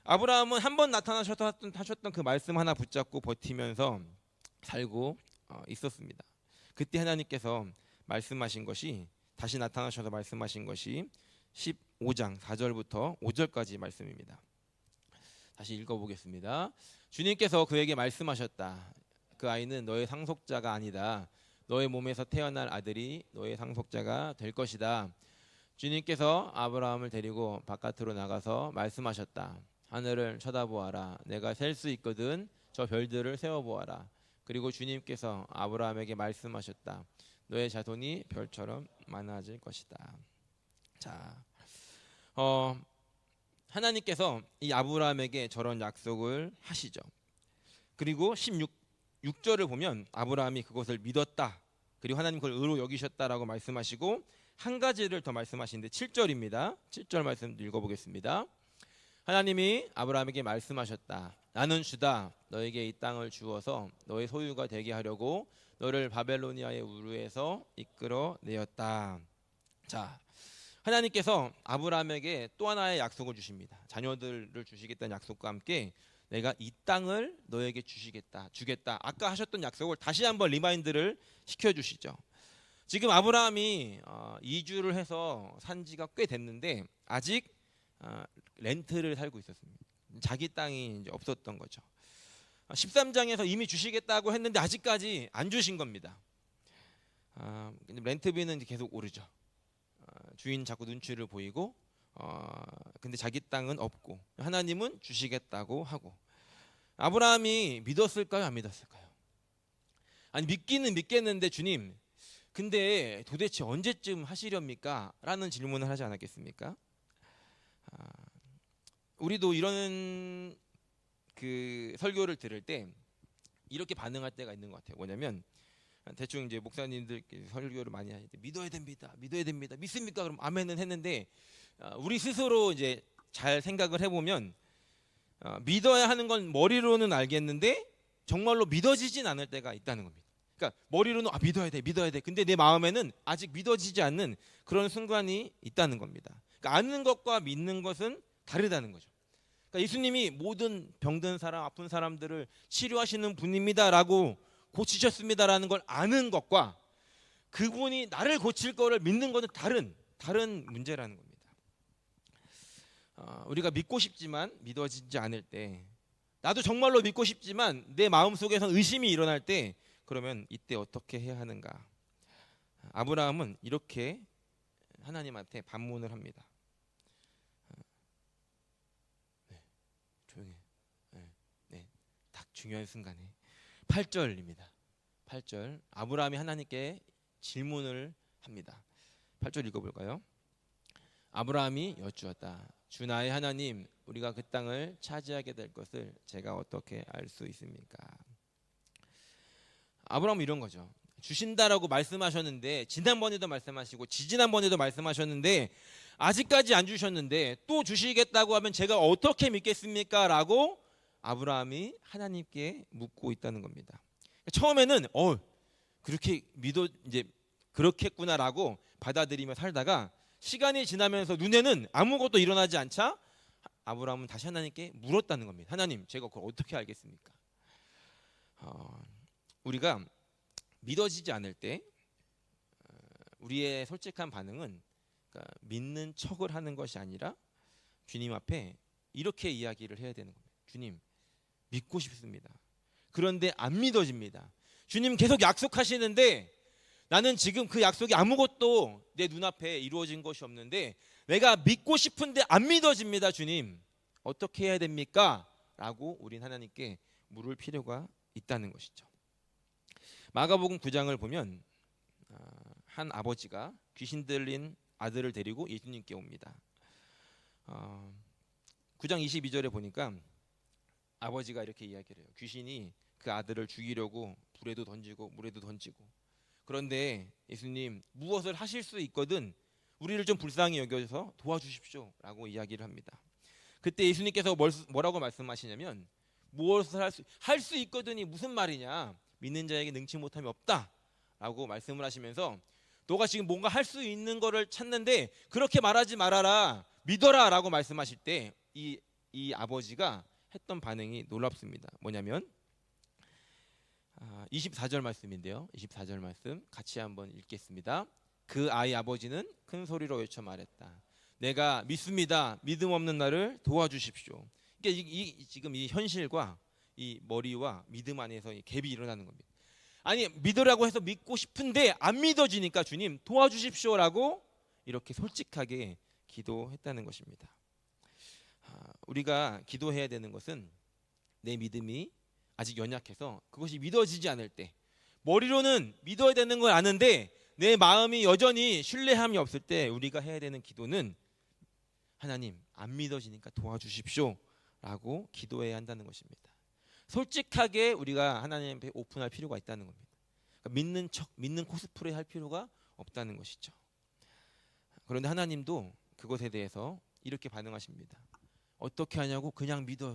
[SPEAKER 2] 아브라함은 한번 나타나셨던 그 말씀 하나 붙잡고 버티면서 살고 있었습니다. 그때 하나님께서 말씀하신 것이 다시 나타나셔서 말씀하신 것이 15장 4절부터 5절까지 말씀입니다. 다시 읽어보겠습니다. 주님께서 그에게 말씀하셨다. 그 아이는 너의 상속자가 아니다. 너의 몸에서 태어날 아들이 너의 상속자가 될 것이다. 주님께서 아브라함을 데리고 바깥으로 나가서 말씀하셨다. 하늘을 쳐다보아라. 내가 셀 수 있거든. 저 별들을 세어보아라. 그리고 주님께서 아브라함에게 말씀하셨다. 너의 자손이 별처럼 많아질 것이다. 자, 하나님께서 이 아브라함에게 저런 약속을 하시죠. 그리고 16절을 보면 아브라함이 그것을 믿었다. 그리고 하나님 그걸 의로 여기셨다라고 말씀하시고 한 가지를 더 말씀하시는데 7절입니다. 7절 말씀 읽어보겠습니다. 하나님이 아브라함에게 말씀하셨다. 나는 주다. 너에게 이 땅을 주어서 너의 소유가 되게 하려고 너를 바벨로니아의 우르에서 이끌어 내었다. 자, 하나님께서 아브라함에게 또 하나의 약속을 주십니다. 자녀들을 주시겠다는 약속과 함께 내가 이 땅을 너에게 주겠다. 아까 하셨던 약속을 다시 한번 리마인드를 시켜주시죠. 지금 아브라함이 이주를 해서 산 지가 꽤 됐는데 아직 렌트를 살고 있었습니다. 자기 땅이 이제 없었던 거죠. 13장에서 이미 주시겠다고 했는데 아직까지 안 주신 겁니다. 렌트비는 계속 오르죠. 주인 자꾸 눈치를 보이고 근데 자기 땅은 없고 하나님은 주시겠다고 하고 아브라함이 믿었을까요? 안 믿었을까요? 아니 믿기는 믿겠는데 주님 근데 도대체 언제쯤 하시렵니까? 라는 질문을 하지 않았겠습니까? 우리도 이런 그 설교를 들을 때 이렇게 반응할 때가 있는 것 같아요. 뭐냐면 대충 이제 목사님들께 설교를 많이 하실 때 믿어야 됩니다. 믿습니까? 그럼 아멘은 했는데 우리 스스로 이제 잘 생각을 해보면 믿어야 하는 건 머리로는 알겠는데 정말로 믿어지진 않을 때가 있다는 겁니다. 그러니까 머리로는 믿어야 돼. 근데 내 마음에는 아직 믿어지지 않는 그런 순간이 있다는 겁니다. 그러니까 아는 것과 믿는 것은 다르다는 거죠. 그러니까 예수님이 모든 병든 사람, 아픈 사람들을 치료하시는 분입니다라고 고치셨습니다라는 걸 아는 것과 그분이 나를 고칠 거를 믿는 것은 다른 문제라는 겁니다. 우리가 믿고 싶지만 믿어지지 않을 때, 나도 정말로 믿고 싶지만 내 마음속에선 의심이 일어날 때, 그러면 이때 어떻게 해야 하는가? 아브라함은 이렇게 하나님한테 반문을 합니다. 조용히. 딱 중요한 순간에 8절입니다. 8절. 아브라함이 하나님께 질문을 합니다. 8절 읽어볼까요? 아브라함이 여쭈었다. 주 나의 하나님, 우리가 그 땅을 차지하게 될 것을 제가 어떻게 알 수 있습니까? 아브라함은 이런 거죠. 주신다라고 말씀하셨는데 지난번에도 말씀하시고 지지난번에도 말씀하셨는데 아직까지 안 주셨는데 또 주시겠다고 하면 제가 어떻게 믿겠습니까? 라고 아브라함이 하나님께 묻고 있다는 겁니다. 처음에는 그렇게 믿어 이제 그렇겠구나라고 받아들이며 살다가 시간이 지나면서 눈에는 아무것도 일어나지 않자 아브라함은 다시 하나님께 물었다는 겁니다. 하나님, 제가 그걸 어떻게 알겠습니까? 우리가 믿어지지 않을 때 우리의 솔직한 반응은 그러니까 믿는 척을 하는 것이 아니라 주님 앞에 이렇게 이야기를 해야 되는 겁니다. 주님, 믿고 싶습니다. 그런데 안 믿어집니다. 주님 계속 약속하시는데 나는 지금 그 약속이 아무것도 내 눈앞에 이루어진 것이 없는데 내가 믿고 싶은데 안 믿어집니다. 주님, 어떻게 해야 됩니까? 라고 우린 하나님께 물을 필요가 있다는 것이죠. 마가복음 9장을 보면 한 아버지가 귀신 들린 아들을 데리고 예수님께 옵니다. 9장 22절에 보니까 아버지가 이렇게 이야기를 해요. 귀신이 그 아들을 죽이려고 불에도 던지고 물에도 던지고 그런데 예수님 무엇을 하실 수 있거든 우리를 좀 불쌍히 여겨서 도와주십시오 라고 이야기를 합니다. 그때 예수님께서 뭐라고 말씀하시냐면 무엇을 할 수 있거든이 무슨 말이냐, 믿는 자에게 능치 못함이 없다 라고 말씀을 하시면서 너가 지금 뭔가 할 수 있는 거를 찾는데 그렇게 말하지 말아라, 믿어라 라고 말씀하실 때 이 아버지가 했던 반응이 놀랍습니다. 뭐냐면 24절 말씀인데요. 24절 말씀 같이 한번 읽겠습니다. 그 아이 아버지는 큰 소리로 외쳐 말했다. 내가 믿습니다. 믿음 없는 나를 도와주십시오. 그러니까 지금 이 현실과 이 머리와 믿음 안에서 이 갭이 일어나는 겁니다. 아니 믿으라고 해서 믿고 싶은데 안 믿어지니까 주님 도와주십시오라고 이렇게 솔직하게 기도했다는 것입니다. 우리가 기도해야 되는 것은 내 믿음이 아직 연약해서 그것이 믿어지지 않을 때, 머리로는 믿어야 되는 걸 아는데 내 마음이 여전히 신뢰함이 없을 때 우리가 해야 되는 기도는 하나님 안 믿어지니까 도와주십시오 라고 기도해야 한다는 것입니다. 솔직하게 우리가 하나님 앞에 오픈할 필요가 있다는 겁니다. 그러니까 믿는 코스프레 할 필요가 없다는 것이죠. 그런데 하나님도 그것에 대해서 이렇게 반응하십니다. 어떻게 하냐고 그냥 믿어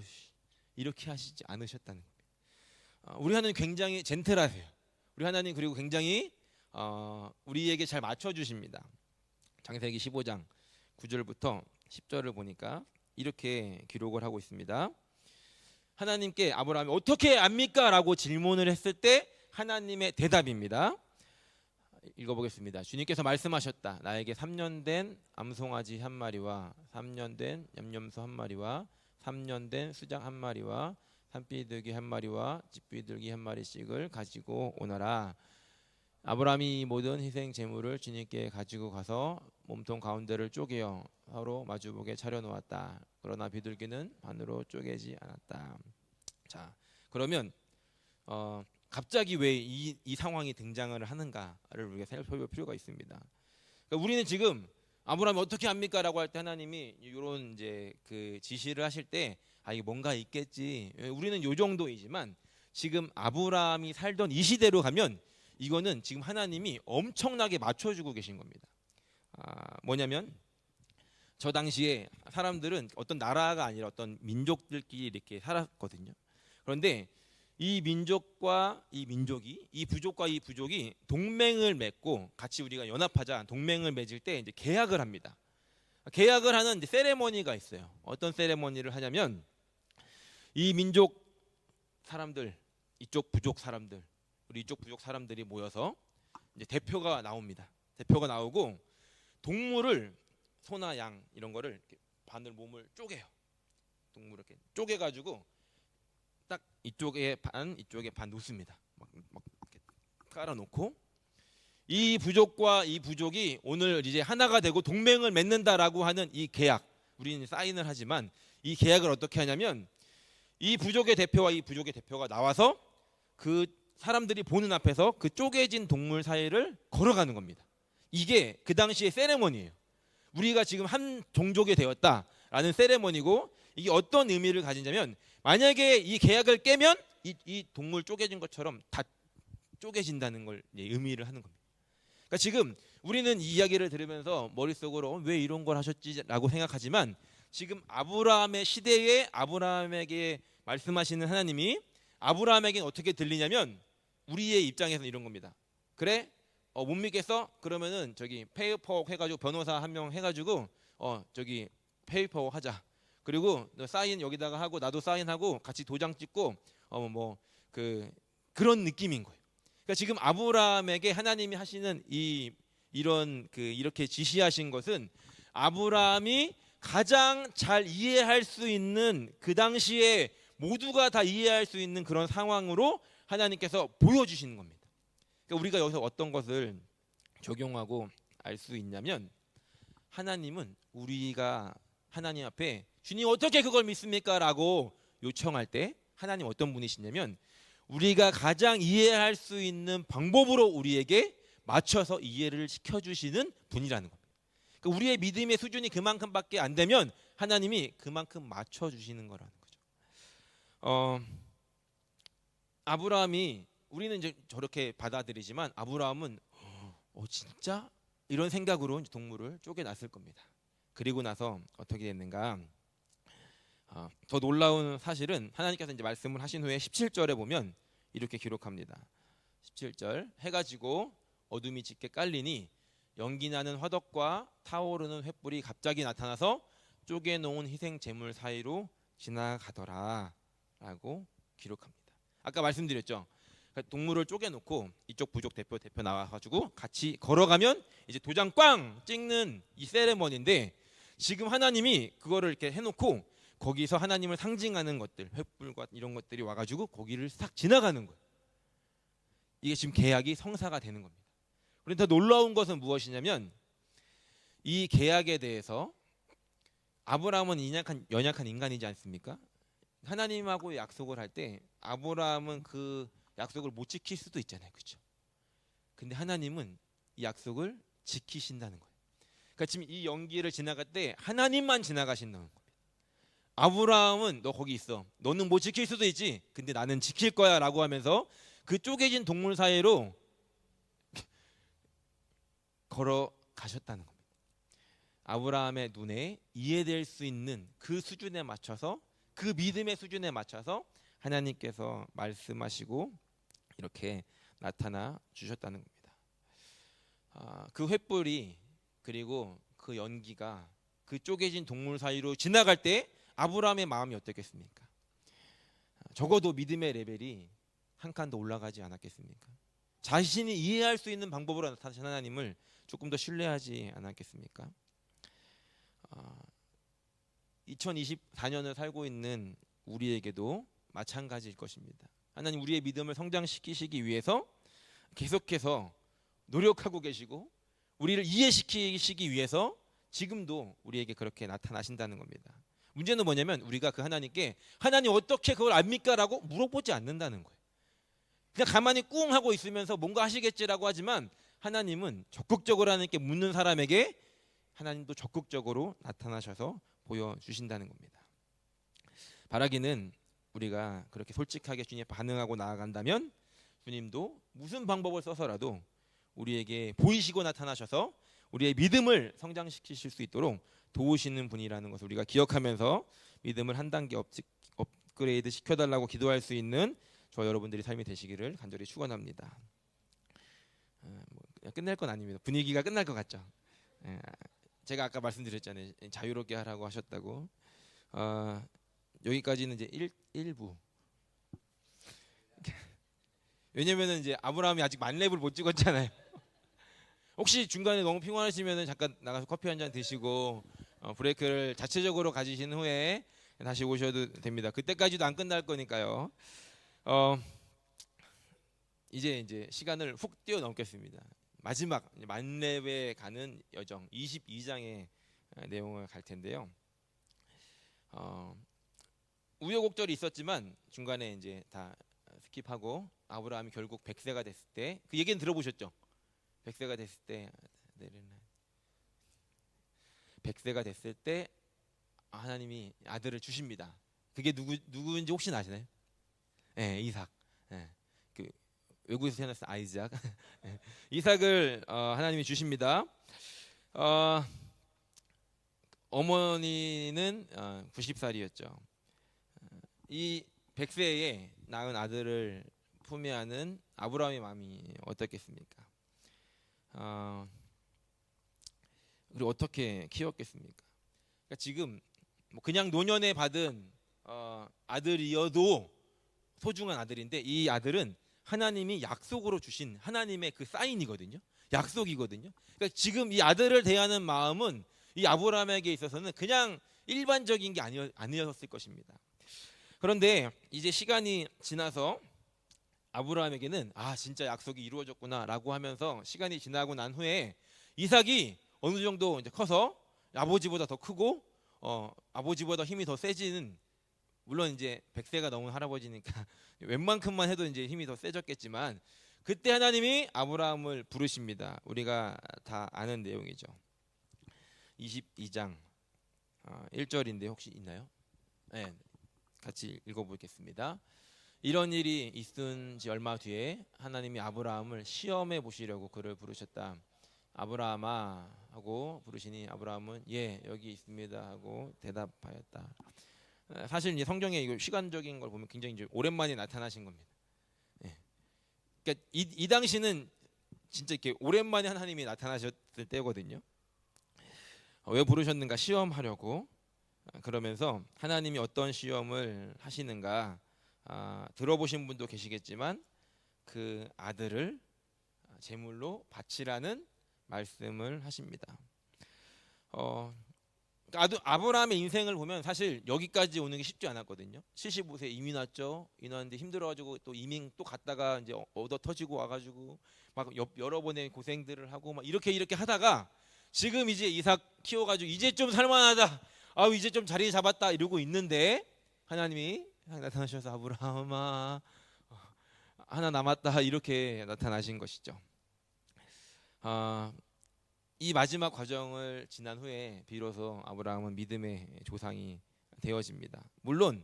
[SPEAKER 2] 이렇게 하시지 않으셨다는 겁니다. 우리 하나님 굉장히 젠틀하세요. 우리 하나님 그리고 굉장히 우리에게 잘 맞춰주십니다. 창세기 15장 9절부터 10절을 보니까 이렇게 기록을 하고 있습니다. 하나님께 아브라함이 어떻게 압니까? 라고 질문을 했을 때 하나님의 대답입니다. 읽어보겠습니다. 주님께서 말씀하셨다. 나에게 3년 된 암송아지 한 마리와 3년 된 염염소 한 마리와 3년 된 수장 한 마리와 산비둘기 한 마리와 집비둘기 한 마리씩을 가지고 오너라. 아브라함이 이 모든 희생 제물을 주님께 가지고 가서 몸통 가운데를 쪼개어 서로 마주보게 차려놓았다. 그러나 비둘기는 반으로 쪼개지 않았다. 자, 그러면 갑자기 왜 이 상황이 등장을 하는가를 우리가 살펴볼 필요가 있습니다. 그러니까 우리는 지금 아브라함이 어떻게 합니까라고 할 때 하나님이 이런 이제 그 지시를 하실 때 이게 뭔가 있겠지. 우리는 요 정도이지만 지금 아브라함이 살던 이 시대로 가면 이거는 지금 하나님이 엄청나게 맞춰주고 계신 겁니다. 뭐냐면 저 당시에 사람들은 어떤 나라가 아니라 어떤 민족들끼리 이렇게 살았거든요. 그런데 이 민족과 이 민족이, 이 부족과 이 부족이 동맹을 맺고 같이 우리가 연합하자 동맹을 맺을 때 이제 계약을 합니다. 계약을 하는 이제 세레머니가 있어요. 어떤 세레머니를 하냐면 이 민족 사람들, 이쪽 부족 사람들, 우리 이쪽 부족 사람들이 모여서 이제 대표가 나옵니다. 대표가 나오고 동물을 소나 양 이런 거를 이렇게 반을 몸을 쪼개요. 동물을 이렇게 쪼개가지고 딱 이쪽에 반 놓습니다. 막 이렇게 깔아놓고 이 부족과 이 부족이 오늘 이제 하나가 되고 동맹을 맺는다라고 하는 이 계약, 우리는 사인을 하지만 이 계약을 어떻게 하냐면 이 부족의 대표와 이 부족의 대표가 나와서 그 사람들이 보는 앞에서 그 쪼개진 동물 사이를 걸어가는 겁니다. 이게 그 당시의 세레머니예요. 우리가 지금 한 종족이 되었다라는 세레머니고 이게 어떤 의미를 가지냐면 만약에 이 계약을 깨면 이 동물 쪼개진 것처럼 다 쪼개진다는 걸 의미를 하는 겁니다. 그러니까 지금 우리는 이 이야기를 들으면서 머릿속으로 왜 이런 걸 하셨지라고 생각하지만 지금 아브라함의 시대에 아브라함에게 말씀하시는 하나님이 아브라함에게는 어떻게 들리냐면 우리의 입장에서는 이런 겁니다. 그래? 못 믿겠어? 그러면은 저기 페이퍼 해가지고 변호사 한 명 해가지고 저기 페이퍼 하자. 그리고 너 사인 여기다가 하고 나도 사인하고 같이 도장 찍고 그런 느낌인 거예요. 그러니까 지금 아브라함에게 하나님이 하시는 이런 이렇게 지시하신 것은 아브라함이 가장 잘 이해할 수 있는 그 당시에 모두가 다 이해할 수 있는 그런 상황으로 하나님께서 보여주시는 겁니다. 그러니까 우리가 여기서 어떤 것을 적용하고 알 수 있냐면 하나님은 우리가 하나님 앞에 주님 어떻게 그걸 믿습니까? 라고 요청할 때 하나님 어떤 분이시냐면 우리가 가장 이해할 수 있는 방법으로 우리에게 맞춰서 이해를 시켜주시는 분이라는 겁니다. 그러니까 우리의 믿음의 수준이 그만큼밖에 안 되면 하나님이 그만큼 맞춰주시는 거라는 거죠. 아브라함이 우리는 이제 저렇게 받아들이지만 아브라함은 진짜 이런 생각으로 동물을 쪼개놨을 겁니다. 그리고 나서 어떻게 됐는가? 더 놀라운 사실은 하나님께서 이제 말씀을 하신 후에 17절에 보면 이렇게 기록합니다. 17절 해가 지고 어둠이 짙게 깔리니 연기 나는 화덕과 타오르는 횃불이 갑자기 나타나서 쪼개놓은 희생 제물 사이로 지나가더라라고 기록합니다. 아까 말씀드렸죠. 동물을 쪼개놓고 이쪽 부족 대표 나와가지고 같이 걸어가면 이제 도장 꽝 찍는 이 세레머니인데 지금 하나님이 그거를 이렇게 해놓고 거기서 하나님을 상징하는 것들 횃불과 이런 것들이 와가지고 거기를 싹 지나가는 거예요. 이게 지금 계약이 성사가 되는 겁니다. 그런데 더 놀라운 것은 무엇이냐면 이 계약에 대해서 아브라함은 연약한 인간이지 않습니까? 하나님하고 약속을 할 때 아브라함은 그 약속을 못 지킬 수도 있잖아요, 그렇죠? 근데 하나님은 이 약속을 지키신다는 거예요. 그러니까 지금 이 연기를 지나갈 때 하나님만 지나가신다는 겁니다. 아브라함은 너 거기 있어. 너는 못 지킬 수도 있지. 근데 나는 지킬 거야라고 하면서 그 쪼개진 동물 사이로 걸어가셨다는 겁니다. 아브라함의 눈에 이해될 수 있는 그 수준에 맞춰서 그 믿음의 수준에 맞춰서 하나님께서 말씀하시고 이렇게 나타나 주셨다는 겁니다. 그 횃불이 그리고 그 연기가 그 쪼개진 동물 사이로 지나갈 때 아브라함의 마음이 어떻겠습니까? 적어도 믿음의 레벨이 한 칸 더 올라가지 않았겠습니까? 자신이 이해할 수 있는 방법으로 나타나신 하나님을 조금 더 신뢰하지 않았겠습니까? 2024년을 살고 있는 우리에게도 마찬가지일 것입니다. 하나님 우리의 믿음을 성장시키시기 위해서 계속해서 노력하고 계시고 우리를 이해시키시기 위해서 지금도 우리에게 그렇게 나타나신다는 겁니다. 문제는 뭐냐면 우리가 그 하나님께 하나님 어떻게 그걸 압니까? 라고 물어보지 않는다는 거예요. 그냥 가만히 꿍 하고 있으면서 뭔가 하시겠지라고 하지만 하나님은 적극적으로 하나님께 묻는 사람에게 하나님도 적극적으로 나타나셔서 보여주신다는 겁니다. 바라기는 우리가 그렇게 솔직하게 주님에 반응하고 나아간다면 주님도 무슨 방법을 써서라도 우리에게 보이시고 나타나셔서 우리의 믿음을 성장시키실 수 있도록 도우시는 분이라는 것을 우리가 기억하면서 믿음을 한 단계 업그레이드 시켜달라고 기도할 수 있는 저 여러분들이 삶이 되시기를 간절히 축원합니다. 끝낼 건 아닙니다. 분위기가 끝날 것 같죠. 제가 아까 말씀드렸잖아요. 자유롭게 하라고 하셨다고. 여기까지는 이제 1부. 왜냐면은 이제 아브라함이 아직 만렙을 못 찍었잖아요. 혹시 중간에 너무 피곤하시면은 잠깐 나가서 커피 한 잔 드시고 브레이크를 자체적으로 가지신 후에 다시 오셔도 됩니다. 그때까지도 안 끝날 거니까요. 이제 시간을 훅 뛰어넘겠습니다. 마지막 만렙에 가는 여정 22장의 내용을 갈 텐데요. 우여곡절이 있었지만 중간에 이제 다 스킵하고 아브라함이 결국 100세가 됐을 때 그 얘기는 들어보셨죠? 100세가 됐을 때 100세가 됐을 때 하나님이 아들을 주십니다. 그게 누구인지 혹시 아시나요? 네, 이삭. 네, 그 외국에서 태어났을 아이작. 이삭을 하나님이 주십니다. 어머니는 90살이었죠. 이 100세에 낳은 아들을 품에 안은 아브라함의 마음이 어떻겠습니까? 그리고 어떻게 키웠겠습니까? 그러니까 지금 뭐 그냥 노년에 받은 아들이어도 소중한 아들인데 이 아들은 하나님이 약속으로 주신 하나님의 그 사인이거든요. 약속이거든요. 그러니까 지금 이 아들을 대하는 마음은 이 아브라함에게 있어서는 그냥 일반적인 게 아니었을 것입니다. 그런데 이제 시간이 지나서 아브라함에게는 진짜 약속이 이루어졌구나라고 하면서 시간이 지나고 난 후에 이삭이 어느 정도 이제 커서 아버지보다 더 크고 아버지보다 힘이 더 세지는, 물론 이제 100세가 넘은 할아버지니까 웬만큼만 해도 이제 힘이 더 세졌겠지만 그때 하나님이 아브라함을 부르십니다. 우리가 다 아는 내용이죠. 22장 1절인데 혹시 있나요? 네, 같이 읽어보겠습니다. 이런 일이 있은 지 얼마 뒤에 하나님이 아브라함을 시험해 보시려고 그를 부르셨다. 아브라함아 하고 부르시니 아브라함은 예 여기 있습니다 하고 대답하였다. 사실 이 성경에 이거 시간적인 걸 보면 굉장히 이제 오랜만에 나타나신 겁니다. 예. 그러니까 이 당시는 진짜 이렇게 오랜만에 하나님이 나타나셨을 때거든요. 왜 부르셨는가? 시험하려고. 그러면서 하나님이 어떤 시험을 하시는가 들어보신 분도 계시겠지만 그 아들을 제물로 바치라는 말씀을 하십니다. 아브라함의 인생을 보면 사실 여기까지 오는 게 쉽지 않았거든요. 75세 이민 왔죠. 이민왔는데 힘들어가지고 또 이민 또 갔다가 이제 얻어 터지고 와가지고 막 여러 번의 고생들을 하고 막 이렇게 하다가 지금 이제 이삭 키워가지고 이제 좀 살만하다. 이제 좀 자리 잡았다 이러고 있는데 하나님이 나타나셔서 아브라함아 하나 남았다 이렇게 나타나신 것이죠. 이 마지막 과정을 지난 후에 비로소 아브라함은 믿음의 조상이 되어집니다. 물론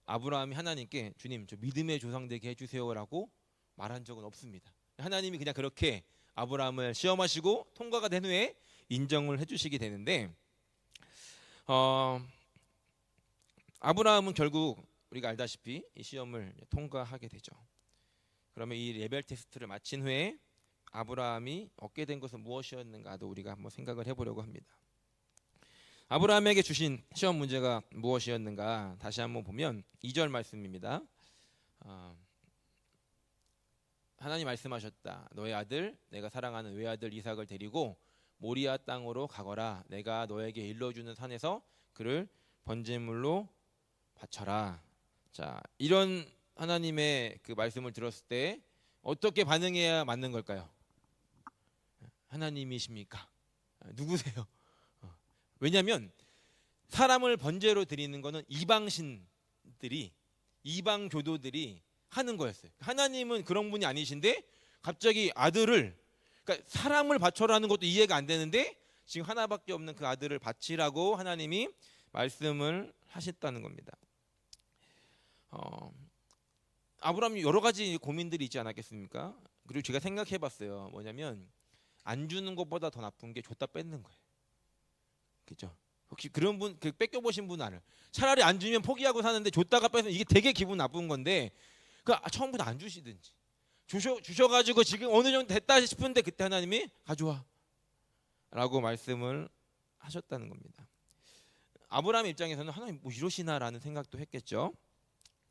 [SPEAKER 2] 아브라함이 하나님께 주님 저 믿음의 조상 되게 해주세요라고 말한 적은 없습니다. 하나님이 그냥 그렇게 아브라함을 시험하시고 통과가 된 후에 인정을 해주시게 되는데 아브라함은 결국 우리가 알다시피 이 시험을 통과하게 되죠. 그러면 이 레벨 테스트를 마친 후에 아브라함이 얻게 된 것은 무엇이었는가도 우리가 한번 생각을 해보려고 합니다. 아브라함에게 주신 시험 문제가 무엇이었는가 다시 한번 보면 2절 말씀입니다. 하나님 말씀하셨다. 너의 아들 내가 사랑하는 외아들 이삭을 데리고 모리아 땅으로 가거라. 내가 너에게 일러주는 산에서 그를 번제물로 바쳐라. 자, 이런 하나님의 그 말씀을 들었을 때 어떻게 반응해야 맞는 걸까요? 하나님이십니까? 누구세요? 왜냐하면 사람을 번제로 드리는 것은 이방신들이, 이방 교도들이 하는 거였어요. 하나님은 그런 분이 아니신데 갑자기 아들을, 그러니까 사람을 바쳐라는 것도 이해가 안 되는데 지금 하나밖에 없는 그 아들을 바치라고 하나님이 말씀을 하셨다는 겁니다. 아브라함이 여러 가지 고민들이 있지 않았겠습니까? 그리고 제가 생각해봤어요. 뭐냐면 안 주는 것보다 더 나쁜 게 줬다 뺏는 거예요. 그렇죠? 혹시 그런 분, 그 뺏겨보신 분 알아요? 차라리 안 주면 포기하고 사는데 줬다가 뺏으면 이게 되게 기분 나쁜 건데 그 처음부터 안 주시든지 주셔가지고 지금 어느 정도 됐다 싶은데 그때 하나님이 가져와 라고 말씀을 하셨다는 겁니다. 아브라함 입장에서는 하나님 뭐 이러시나라는 생각도 했겠죠.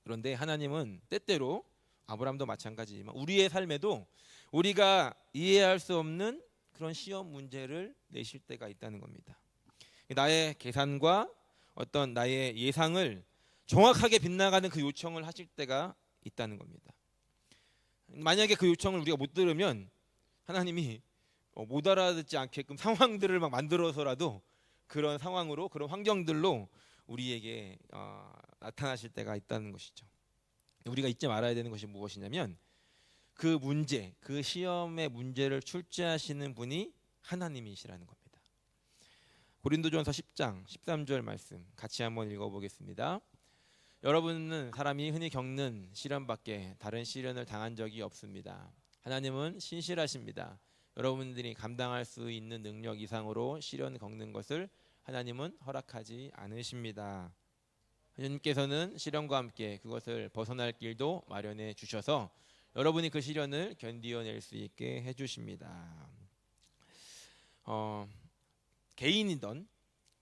[SPEAKER 2] 그런데 하나님은 때때로 아브라함도 마찬가지지만 우리의 삶에도 우리가 이해할 수 없는 그런 시험 문제를 내실 때가 있다는 겁니다. 나의 계산과 어떤 나의 예상을 정확하게 빗나가는 그 요청을 하실 때가 있다는 겁니다. 만약에 그 요청을 우리가 못 들으면 하나님이 못 알아듣지 않게끔 상황들을 막 만들어서라도 그런 상황으로, 그런 환경들로 우리에게 나타나실 때가 있다는 것이죠. 우리가 잊지 말아야 되는 것이 무엇이냐면 그 문제, 그 시험의 문제를 출제하시는 분이 하나님이시라는 겁니다. 고린도전서 10장 13절 말씀 같이 한번 읽어보겠습니다. 여러분은 사람이 흔히 겪는 시련밖에 다른 시련을 당한 적이 없습니다. 하나님은 신실하십니다. 여러분들이 감당할 수 있는 능력 이상으로 시련 겪는 것을 하나님은 허락하지 않으십니다. 하나님께서는 시련과 함께 그것을 벗어날 길도 마련해 주셔서 여러분이 그 시련을 견디어낼 수 있게 해주십니다. 개인이든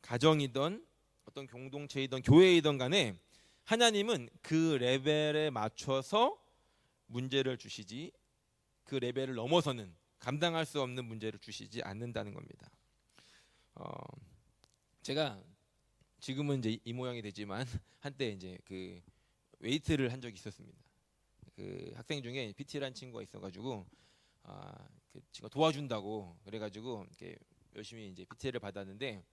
[SPEAKER 2] 가정이든 어떤 공동체이든 교회이든 간에 하나님은 그 레벨에 맞춰서 문제를 주시지 그 레벨을 넘어서는 감당할 수 없는 문제를 주시지 않는다는 겁니다. 제가 지금은 이제 이 모양이 되지만 한때 이제 그 웨이트를 한 적이 있었습니다. 그 학생 중에 PT라는 친구가 있어가지고 그 친구가 도와준다고 그래가지고 이렇게 열심히 이제 PT를 받았는데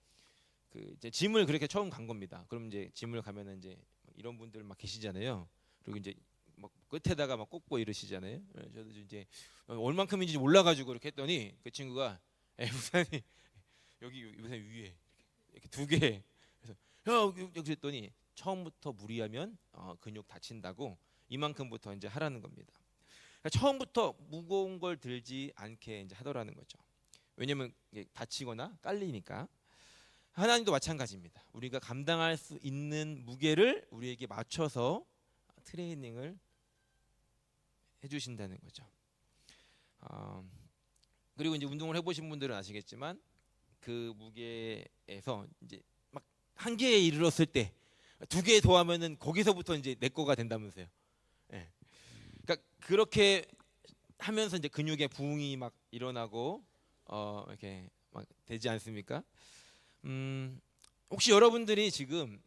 [SPEAKER 2] 그 이제 짐을 그렇게 처음 간 겁니다. 그럼 이제 짐을 가면은 이제 이런 분들 막 계시잖아요. 그리고 이제 막 끝에다가 막 꽂고 이러시잖아요. 저도 이제 얼만큼인지 몰라가지고 이렇게 했더니 그 친구가 우산이 여기 우산 위에 이렇게 두 개. 그래서 여기 했더니 처음부터 무리하면 근육 다친다고 이만큼부터 이제 하라는 겁니다. 그러니까 처음부터 무거운 걸 들지 않게 이제 하더라는 거죠. 왜냐면 다치거나 깔리니까. 하나님도 마찬가지입니다. 우리가 감당할 수 있는 무게를 우리에게 맞춰서 트레이닝을 해주신다는 거죠. 그리고 이제 운동을 해보신 분들은 아시겠지만 그 무게에서 이제 막 한계에 이르렀을 때 2개 더하면은 거기서부터 이제 내 거가 된다면서요. 예. 그러니까 그렇게 하면서 이제 근육의 부응이 막 일어나고 이렇게 막 되지 않습니까? 혹시 여러분들이 지금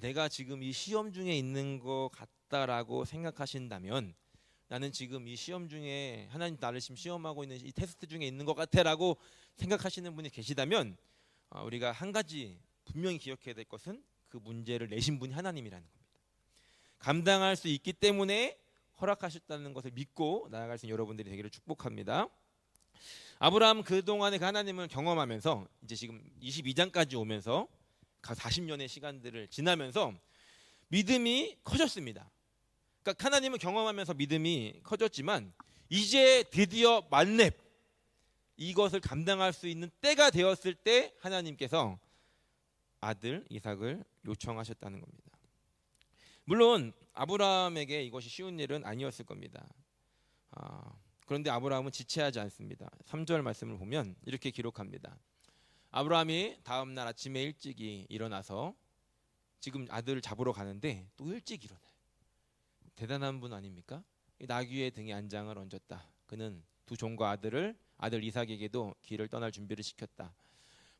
[SPEAKER 2] 내가 지금 이 시험 중에 있는 것 같다라고 생각하신다면 나는 지금 이 시험 중에 하나님 나를 지금 시험하고 있는 이 테스트 중에 있는 것 같아라고 생각하시는 분이 계시다면 우리가 한 가지 분명히 기억해야 될 것은 그 문제를 내신 분이 하나님이라는 겁니다. 감당할 수 있기 때문에 허락하셨다는 것을 믿고 나아갈 수 있는 여러분들이 되기를 축복합니다. 아브라함 그동안에 그 하나님을 경험하면서 이제 지금 22장까지 오면서 40년의 시간들을 지나면서 믿음이 커졌습니다. 그러니까 하나님을 경험하면서 믿음이 커졌지만 이제 드디어 만렙 이것을 감당할 수 있는 때가 되었을 때 하나님께서 아들 이삭을 요청하셨다는 겁니다. 물론 아브라함에게 이것이 쉬운 일은 아니었을 겁니다. 그런데 아브라함은 지체하지 않습니다. 3절 말씀을 보면 이렇게 기록합니다. 아브라함이 다음 날 아침에 일찍이 일어나서 지금 아들을 잡으러 가는데 또 일찍 일어나요. 대단한 분 아닙니까? 이 나귀의 등에 안장을 얹었다. 그는 두 종과 아들 이삭에게도 길을 떠날 준비를 시켰다.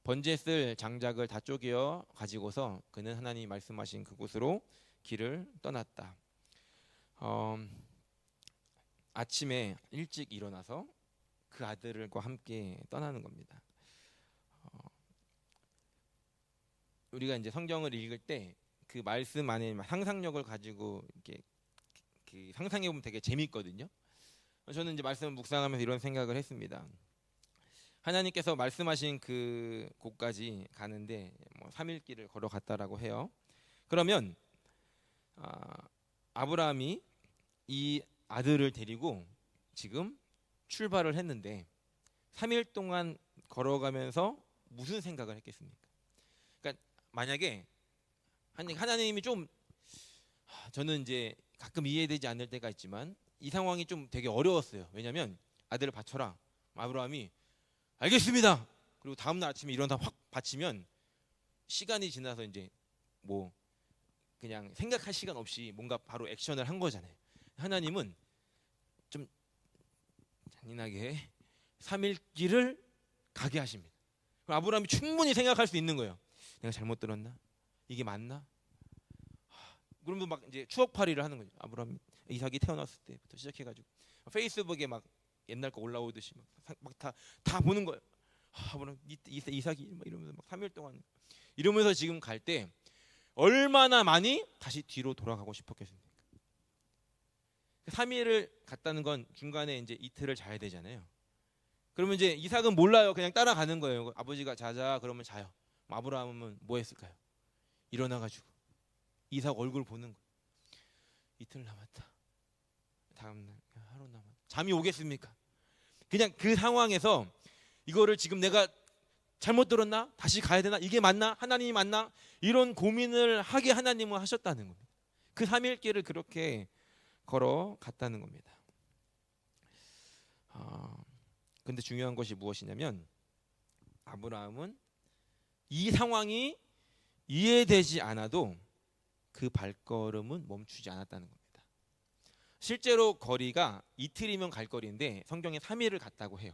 [SPEAKER 2] 번제에 쓸 장작을 다 쪼개어 가지고서 그는 하나님이 말씀하신 그곳으로 길을 떠났다. 아침에 일찍 일어나서 그 아들과 함께 떠나는 겁니다. 우리가 이제 성경을 읽을 때 그 말씀 안에 상상력을 가지고 이렇게 그 상상해 보면 되게 재밌거든요. 저는 이제 말씀을 묵상하면서 이런 생각을 했습니다. 하나님께서 말씀하신 그 곳까지 가는데 뭐 3일 길을 걸어갔다라고 해요. 그러면 아브라함이 이 아들을 데리고 지금 출발을 했는데 3일 동안 걸어가면서 무슨 생각을 했겠습니까? 그러니까 만약에 하나님이 좀 저는 이제 가끔 이해되지 않을 때가 있지만 이 상황이 좀 되게 어려웠어요. 왜냐하면 아들을 바쳐라. 아브라함이 알겠습니다. 그리고 다음 날 아침에 일어나서 확 바치면 시간이 지나서 이제 뭐 그냥 생각할 시간 없이 뭔가 바로 액션을 한 거잖아요. 하나님은 좀 잔인하게 3일 길을 가게 하십니다. 그럼 아브라함이 충분히 생각할 수 있는 거예요. 내가 잘못 들었나? 이게 맞나? 그러면 막 이제 추억팔이를 하는 거죠. 아브라함 이삭이 태어났을 때부터 시작해가지고 페이스북에 막 옛날 거 올라오듯이 막 다 보는 거예요. 아브라함 이삭이 막 이러면서 막 3일 동안 이러면서 지금 갈 때 얼마나 많이 다시 뒤로 돌아가고 싶었겠습니까? 3일을 갔다는 건 중간에 이제 이틀을 자야 되잖아요. 그러면 이제 이삭은 몰라요. 그냥 따라가는 거예요. 아버지가 자자 그러면 자요. 아브라함은 뭐 했을까요? 일어나가지고 이삭 얼굴 보는 거예요. 이틀 남았다. 다음날 하루 남았다. 잠이 오겠습니까? 그냥 그 상황에서 이거를 지금 내가 잘못 들었나? 다시 가야 되나? 이게 맞나? 하나님이 맞나? 이런 고민을 하게 하나님은 하셨다는 겁니다. 그 3일 길을 그렇게 걸어갔다는 겁니다. 근데 중요한 것이 무엇이냐면 아브라함은 이 상황이 이해되지 않아도 그 발걸음은 멈추지 않았다는 겁니다. 실제로 거리가 이틀이면 갈 거리인데 성경에 3일을 갔다고 해요.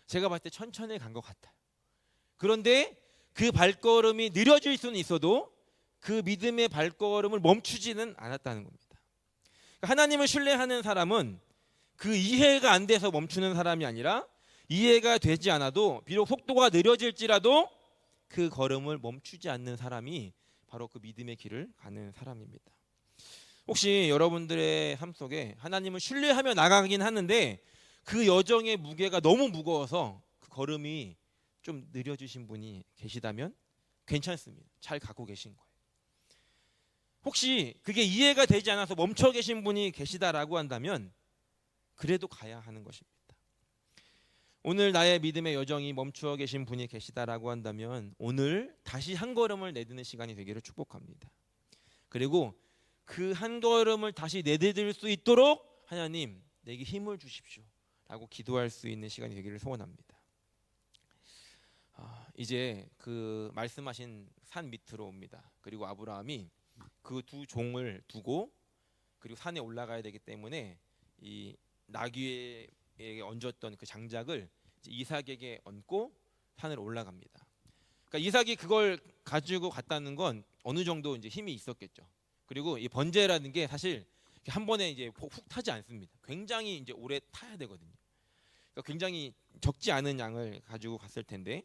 [SPEAKER 2] 제가 봤을 때 천천히 간 것 같아요. 그런데 그 발걸음이 느려질 수는 있어도 그 믿음의 발걸음을 멈추지는 않았다는 겁니다. 하나님을 신뢰하는 사람은 그 이해가 안 돼서 멈추는 사람이 아니라 이해가 되지 않아도 비록 속도가 느려질지라도 그 걸음을 멈추지 않는 사람이 바로 그 믿음의 길을 가는 사람입니다. 혹시 여러분들의 삶 속에 하나님을 신뢰하며 나가긴 하는데 그 여정의 무게가 너무 무거워서 그 걸음이 좀 느려지신 분이 계시다면 괜찮습니다. 잘 가고 계신 거예요. 혹시 그게 이해가 되지 않아서 멈춰 계신 분이 계시다라고 한다면 그래도 가야 하는 것입니다. 오늘 나의 믿음의 여정이 멈추어 계신 분이 계시다라고 한다면 오늘 다시 한 걸음을 내딛는 시간이 되기를 축복합니다. 그리고 그 한 걸음을 다시 내디딜 수 있도록 하나님 내게 힘을 주십시오 라고 기도할 수 있는 시간이 되기를 소원합니다. 이제 그 말씀하신 산 밑으로 옵니다. 그리고 아브라함이 그 두 종을 두고 그리고 산에 올라가야 되기 때문에 이 나귀에게 얹었던 그 장작을 이삭에게 얹고 산을 올라갑니다. 그러니까 이삭이 그걸 가지고 갔다는 건 어느 정도 이제 힘이 있었겠죠. 그리고 이 번제라는 게 사실 한 번에 이제 훅 타지 않습니다. 굉장히 이제 오래 타야 되거든요. 그러니까 굉장히 적지 않은 양을 가지고 갔을 텐데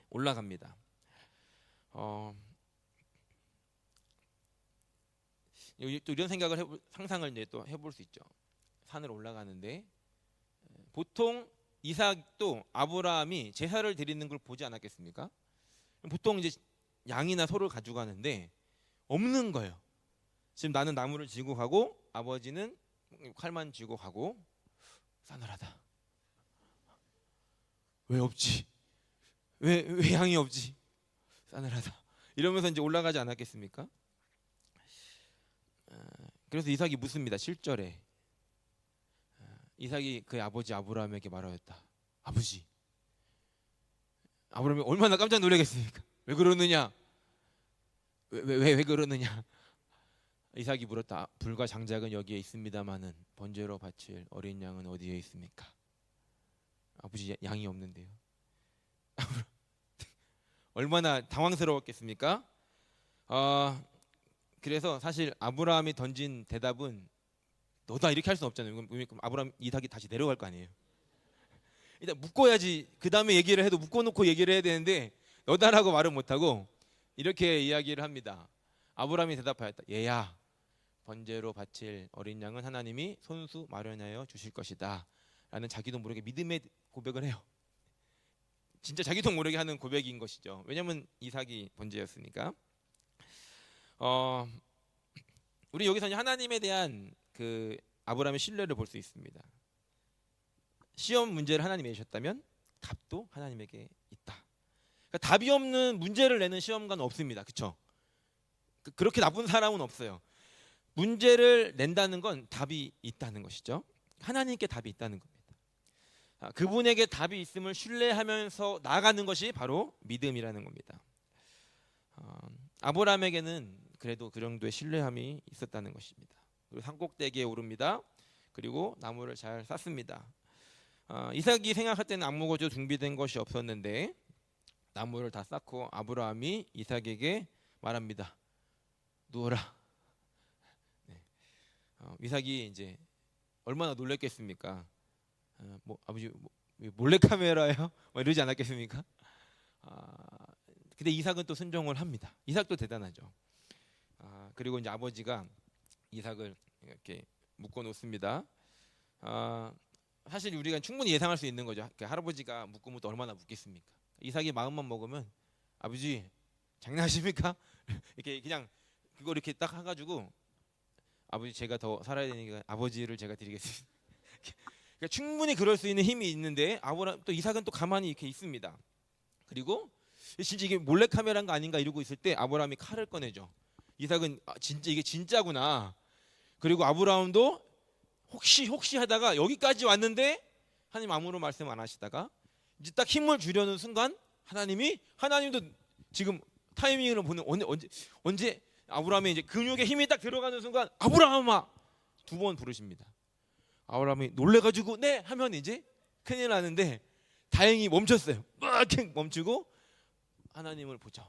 [SPEAKER 2] 올라갑니다. 또 이런 생각을 상상을 이제 또 해볼 수 있죠. 산을 올라가는데 보통 이삭도 아브라함이 제사를 드리는 걸 보지 않았겠습니까? 보통 이제 양이나 소를 가지고 가는데 없는 거예요. 지금 나는 나무를 쥐고 가고 아버지는 칼만 쥐고 가고 싸늘하다. 왜 없지? 왜 양이 없지? 싸늘하다. 이러면서 이제 올라가지 않았겠습니까? 그래서 이삭이 묻습니다. 7절에 이삭이 그의 아버지 아브라함에게 말하였다. 아버지, 아브라함이 얼마나 깜짝 놀라겠습니까? 왜 그러느냐? 왜 그러느냐? 이삭이 물었다. 불과 장작은 여기에 있습니다마는 번제로 바칠 어린 양은 어디에 있습니까? 아버지, 양이 없는데요. 얼마나 당황스러웠겠습니까? 그래서 사실 아브라함이 던진 대답은 너다 이렇게 할 수는 없잖아요. 그럼 아브라함 이삭이 다시 내려갈 거 아니에요. 일단 묶어야지. 그 다음에 얘기를 해도 묶어놓고 얘기를 해야 되는데 너다라고 말을 못하고 이렇게 이야기를 합니다. 아브라함이 대답하였다. 얘야, 번제로 바칠 어린 양은 하나님이 손수 마련하여 주실 것이다 라는 자기도 모르게 믿음의 고백을 해요. 진짜 자기도 모르게 하는 고백인 것이죠. 왜냐하면 이삭이 번제였으니까. 우리 여기서 이제 하나님에 대한 그 아브라함의 신뢰를 볼 수 있습니다. 시험 문제를 하나님이 내셨다면 답도 하나님에게 있다. 그러니까 답이 없는 문제를 내는 시험관은 없습니다. 그렇죠? 그렇게 나쁜 사람은 없어요. 문제를 낸다는 건 답이 있다는 것이죠. 하나님께 답이 있다는 겁니다. 그분에게 답이 있음을 신뢰하면서 나아가는 것이 바로 믿음이라는 겁니다. 아브라함에게는 그래도 그 정도의 신뢰함이 있었다는 것입니다. 그리고 산꼭대기에 오릅니다. 그리고 나무를 잘 쌌습니다. 이삭이 생각할 때는 아무것도 준비된 것이 없었는데 나무를 다 쌓고 아브라함이 이삭에게 말합니다. 누워라. 네. 이삭이 이제 얼마나 놀랐겠습니까? 아버지 몰래 카메라요? 이러지 않았겠습니까? 근데 이삭은 또 순종을 합니다. 이삭도 대단하죠. 그리고 이제 아버지가 이삭을 이렇게 묶어 놓습니다. 사실 우리가 충분히 예상할 수 있는 거죠. 할아버지가 묶으면 또 얼마나 묶겠습니까? 이삭이 마음만 먹으면 아버지 장난하십니까? 이렇게 그냥 그거 이렇게 딱 해가지고 아버지 제가 더 살아야 되니까 아버지를 제가 드리겠습니다. 그러니까 충분히 그럴 수 있는 힘이 있는데 아브라함 또 이삭은 또 가만히 이렇게 있습니다. 그리고 진짜 이게 몰래 카메라인 거 아닌가 이러고 있을 때 아브라함이 칼을 꺼내죠. 이삭은 진짜 이게 진짜구나. 그리고 아브라함도 혹시 하다가 여기까지 왔는데 하나님 아무런 말씀 안 하시다가 이제 딱 힘을 주려는 순간 하나님도 지금 타이밍을 보는 언제 아브라함의 이제 근육에 힘이 딱 들어가는 순간 아브라함아 두 번 부르십니다. 아브라함이 놀래가지고 네 하면 이제 큰일 나는데 다행히 멈췄어요. 막 멈추고 하나님을 보죠.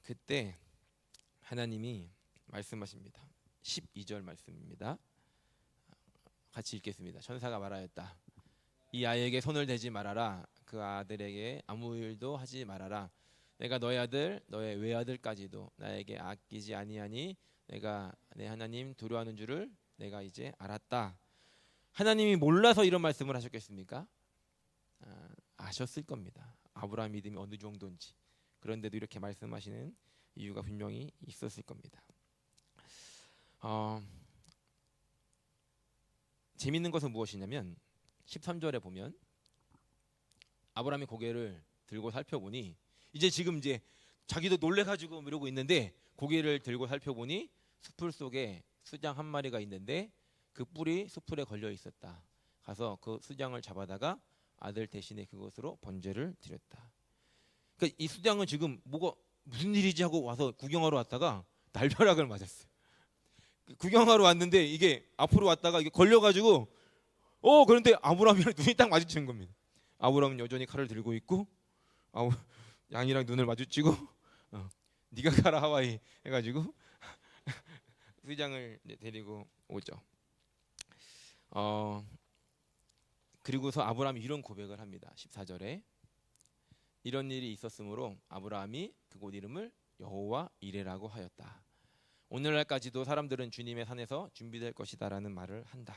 [SPEAKER 2] 그때 하나님이 말씀하십니다. 12절 말씀입니다. 같이 읽겠습니다. 천사가 말하였다. 이 아이에게 손을 대지 말아라. 그 아들에게 아무 일도 하지 말아라. 내가 너의 아들 너의 외아들까지도 나에게 아끼지 아니하니 내가 내 하나님 두려워하는 줄을 내가 이제 알았다. 하나님이 몰라서 이런 말씀을 하셨겠습니까? 아셨을 겁니다. 아브라함 믿음이 어느 정도인지. 그런데도 이렇게 말씀하시는 이유가 분명히 있었을 겁니다. 재밌는 것은 무엇이냐면 13절에 보면 아브라함이 고개를 들고 살펴보니 이제 자기도 놀래가지고 이러고 있는데 고개를 들고 살펴보니 숲을 속에 수장 한 마리가 있는데 그 뿔이 숲풀에 걸려 있었다. 가서 그 수장을 잡아다가 아들 대신에 그것으로 번제를 드렸다. 그러니까 이 수장은 지금 무슨 일이지 하고 와서 구경하러 왔다가 날벼락을 맞았어요. 구경하러 왔는데 이게 앞으로 왔다가 이게 걸려가지고 그런데 아브라함이랑 눈이 딱 마주치는 겁니다. 아브라함은 여전히 칼을 들고 있고 양이랑 눈을 마주치고 네가 가라 하와이 해가지고 수장을 데리고 오죠. 그리고서 아브라함이 이런 고백을 합니다. 14절에 이런 일이 있었으므로 아브라함이 그곳 이름을 여호와 이레라고 하였다. 오늘날까지도 사람들은 주님의 산에서 준비될 것이다라는 말을 한다.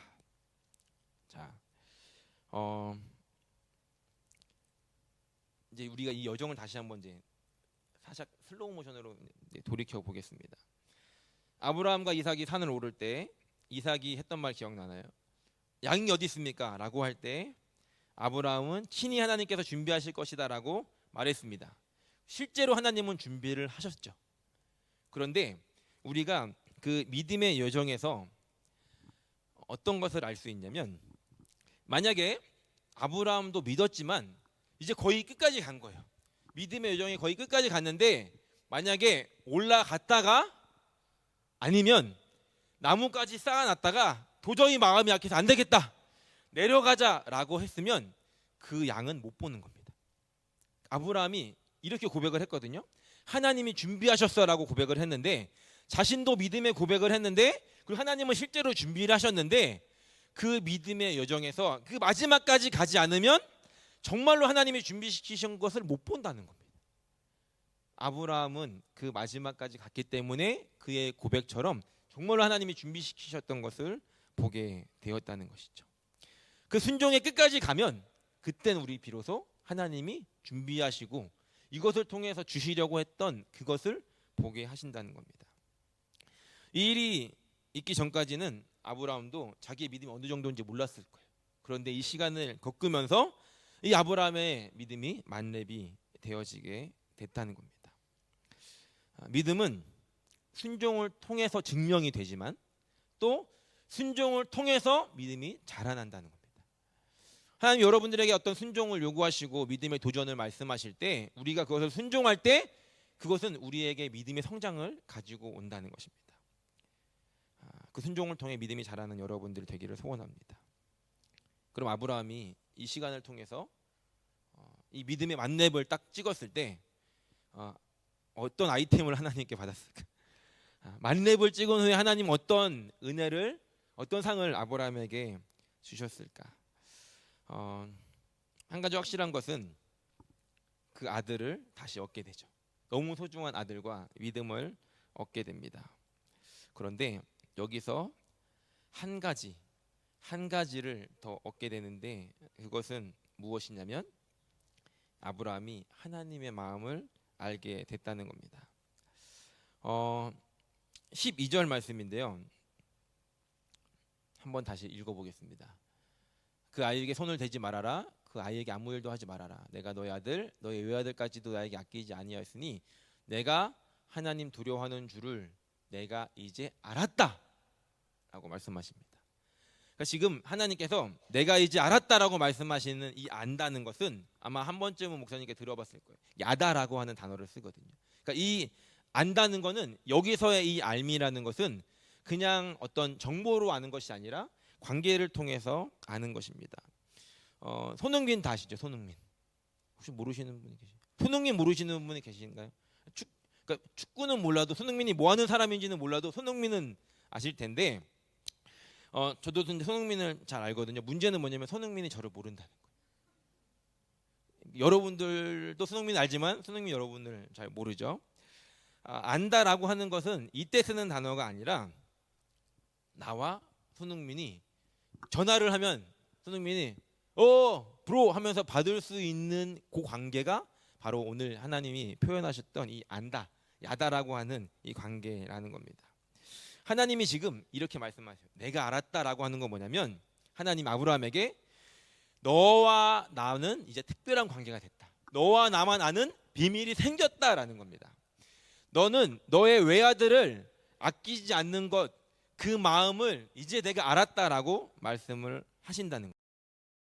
[SPEAKER 2] 자, 이제 우리가 이 여정을 다시 한번 이제 살짝 슬로우 모션으로 돌이켜 보겠습니다. 아브라함과 이삭이 산을 오를 때 이삭이 했던 말 기억나나요? 양이 어디 있습니까? 라고 할 때 아브라함은 친히 하나님께서 준비하실 것이다라고 말했습니다. 실제로 하나님은 준비를 하셨죠. 그런데 우리가 그 믿음의 여정에서 어떤 것을 알 수 있냐면 만약에 아브라함도 믿었지만 이제 거의 끝까지 간 거예요. 믿음의 여정이 거의 끝까지 갔는데 만약에 올라갔다가 아니면 나뭇가지 쌓아놨다가 도저히 마음이 약해서 안 되겠다 내려가자라고 했으면 그 양은 못 보는 겁니다. 아브라함이 이렇게 고백을 했거든요. 하나님이 준비하셨어라고 고백을 했는데 자신도 믿음의 고백을 했는데 그리고 하나님은 실제로 준비를 하셨는데 그 믿음의 여정에서 그 마지막까지 가지 않으면 정말로 하나님이 준비시키신 것을 못 본다는 겁니다. 아브라함은 그 마지막까지 갔기 때문에 그의 고백처럼 정말로 하나님이 준비시키셨던 것을 보게 되었다는 것이죠. 그 순종의 끝까지 가면 그때는 우리 비로소 하나님이 준비하시고 이것을 통해서 주시려고 했던 그것을 보게 하신다는 겁니다. 이 일이 있기 전까지는 아브라함도 자기의 믿음이 어느 정도인지 몰랐을 거예요. 그런데 이 시간을 겪으면서 이 아브라함의 믿음이 만렙이 되어지게 됐다는 겁니다. 믿음은 순종을 통해서 증명이 되지만 또 순종을 통해서 믿음이 자라난다는 겁니다. 하나님 여러분들에게 어떤 순종을 요구하시고 믿음의 도전을 말씀하실 때 우리가 그것을 순종할 때 그것은 우리에게 믿음의 성장을 가지고 온다는 것입니다. 그 순종을 통해 믿음이 자라는 여러분들이 되기를 소원합니다. 그럼 아브라함이 이 시간을 통해서 이 믿음의 만렙을 딱 찍었을 때 어떤 아이템을 하나님께 받았을까? 만렙을 찍은 후에 하나님 어떤 은혜를 어떤 상을 아브라함에게 주셨을까? 한 가지 확실한 것은 그 아들을 다시 얻게 되죠. 너무 소중한 아들과 믿음을 얻게 됩니다. 그런데 여기서 한 가지를 더 얻게 되는데 그것은 무엇이냐면 아브라함이 하나님의 마음을 알게 됐다는 겁니다. 12절 말씀인데요. 한번 다시 읽어보겠습니다. 그 아이에게 손을 대지 말아라. 그 아이에게 아무 일도 하지 말아라. 내가 너의 아들, 너의 외아들까지도 나에게 아끼지 아니하였으니 내가 하나님 두려워하는 줄을 내가 이제 알았다 라고 말씀하십니다. 그러니까 지금 하나님께서 내가 이제 알았다라고 말씀하시는 이 안다는 것은 아마 한 번쯤은 목사님께 들어봤을 거예요. 야다라고 하는 단어를 쓰거든요. 그러니까 이 안다는 것은 여기서의 이 알미라는 것은 그냥 어떤 정보로 아는 것이 아니라 관계를 통해서 아는 것입니다. 손흥민 다 아시죠? 손흥민. 혹시 모르시는 분이 계시죠? 손흥민 모르시는 분이 계신가요? 그러니까 축구는 몰라도 손흥민이 뭐 하는 사람인지는 몰라도 손흥민은 아실 텐데 저도 손흥민을 잘 알거든요. 문제는 뭐냐면 손흥민이 저를 모른다는 거예요. 여러분들도 손흥민 알지만 손흥민 여러분을 잘 모르죠. 안다라고 하는 것은 이때 쓰는 단어가 아니라 나와 손흥민이 전화를 하면 손흥민이 브로 하면서 받을 수 있는 그 관계가 바로 오늘 하나님이 표현하셨던 이 안다, 야다라고 하는 이 관계라는 겁니다. 하나님이 지금 이렇게 말씀하셔요. 내가 알았다라고 하는 건 뭐냐면 하나님 아브라함에게 너와 나는 이제 특별한 관계가 됐다. 너와 나만 아는 비밀이 생겼다라는 겁니다. 너는 너의 외아들을 아끼지 않는 것, 그 마음을 이제 내가 알았다라고 말씀을 하신다는 거예요.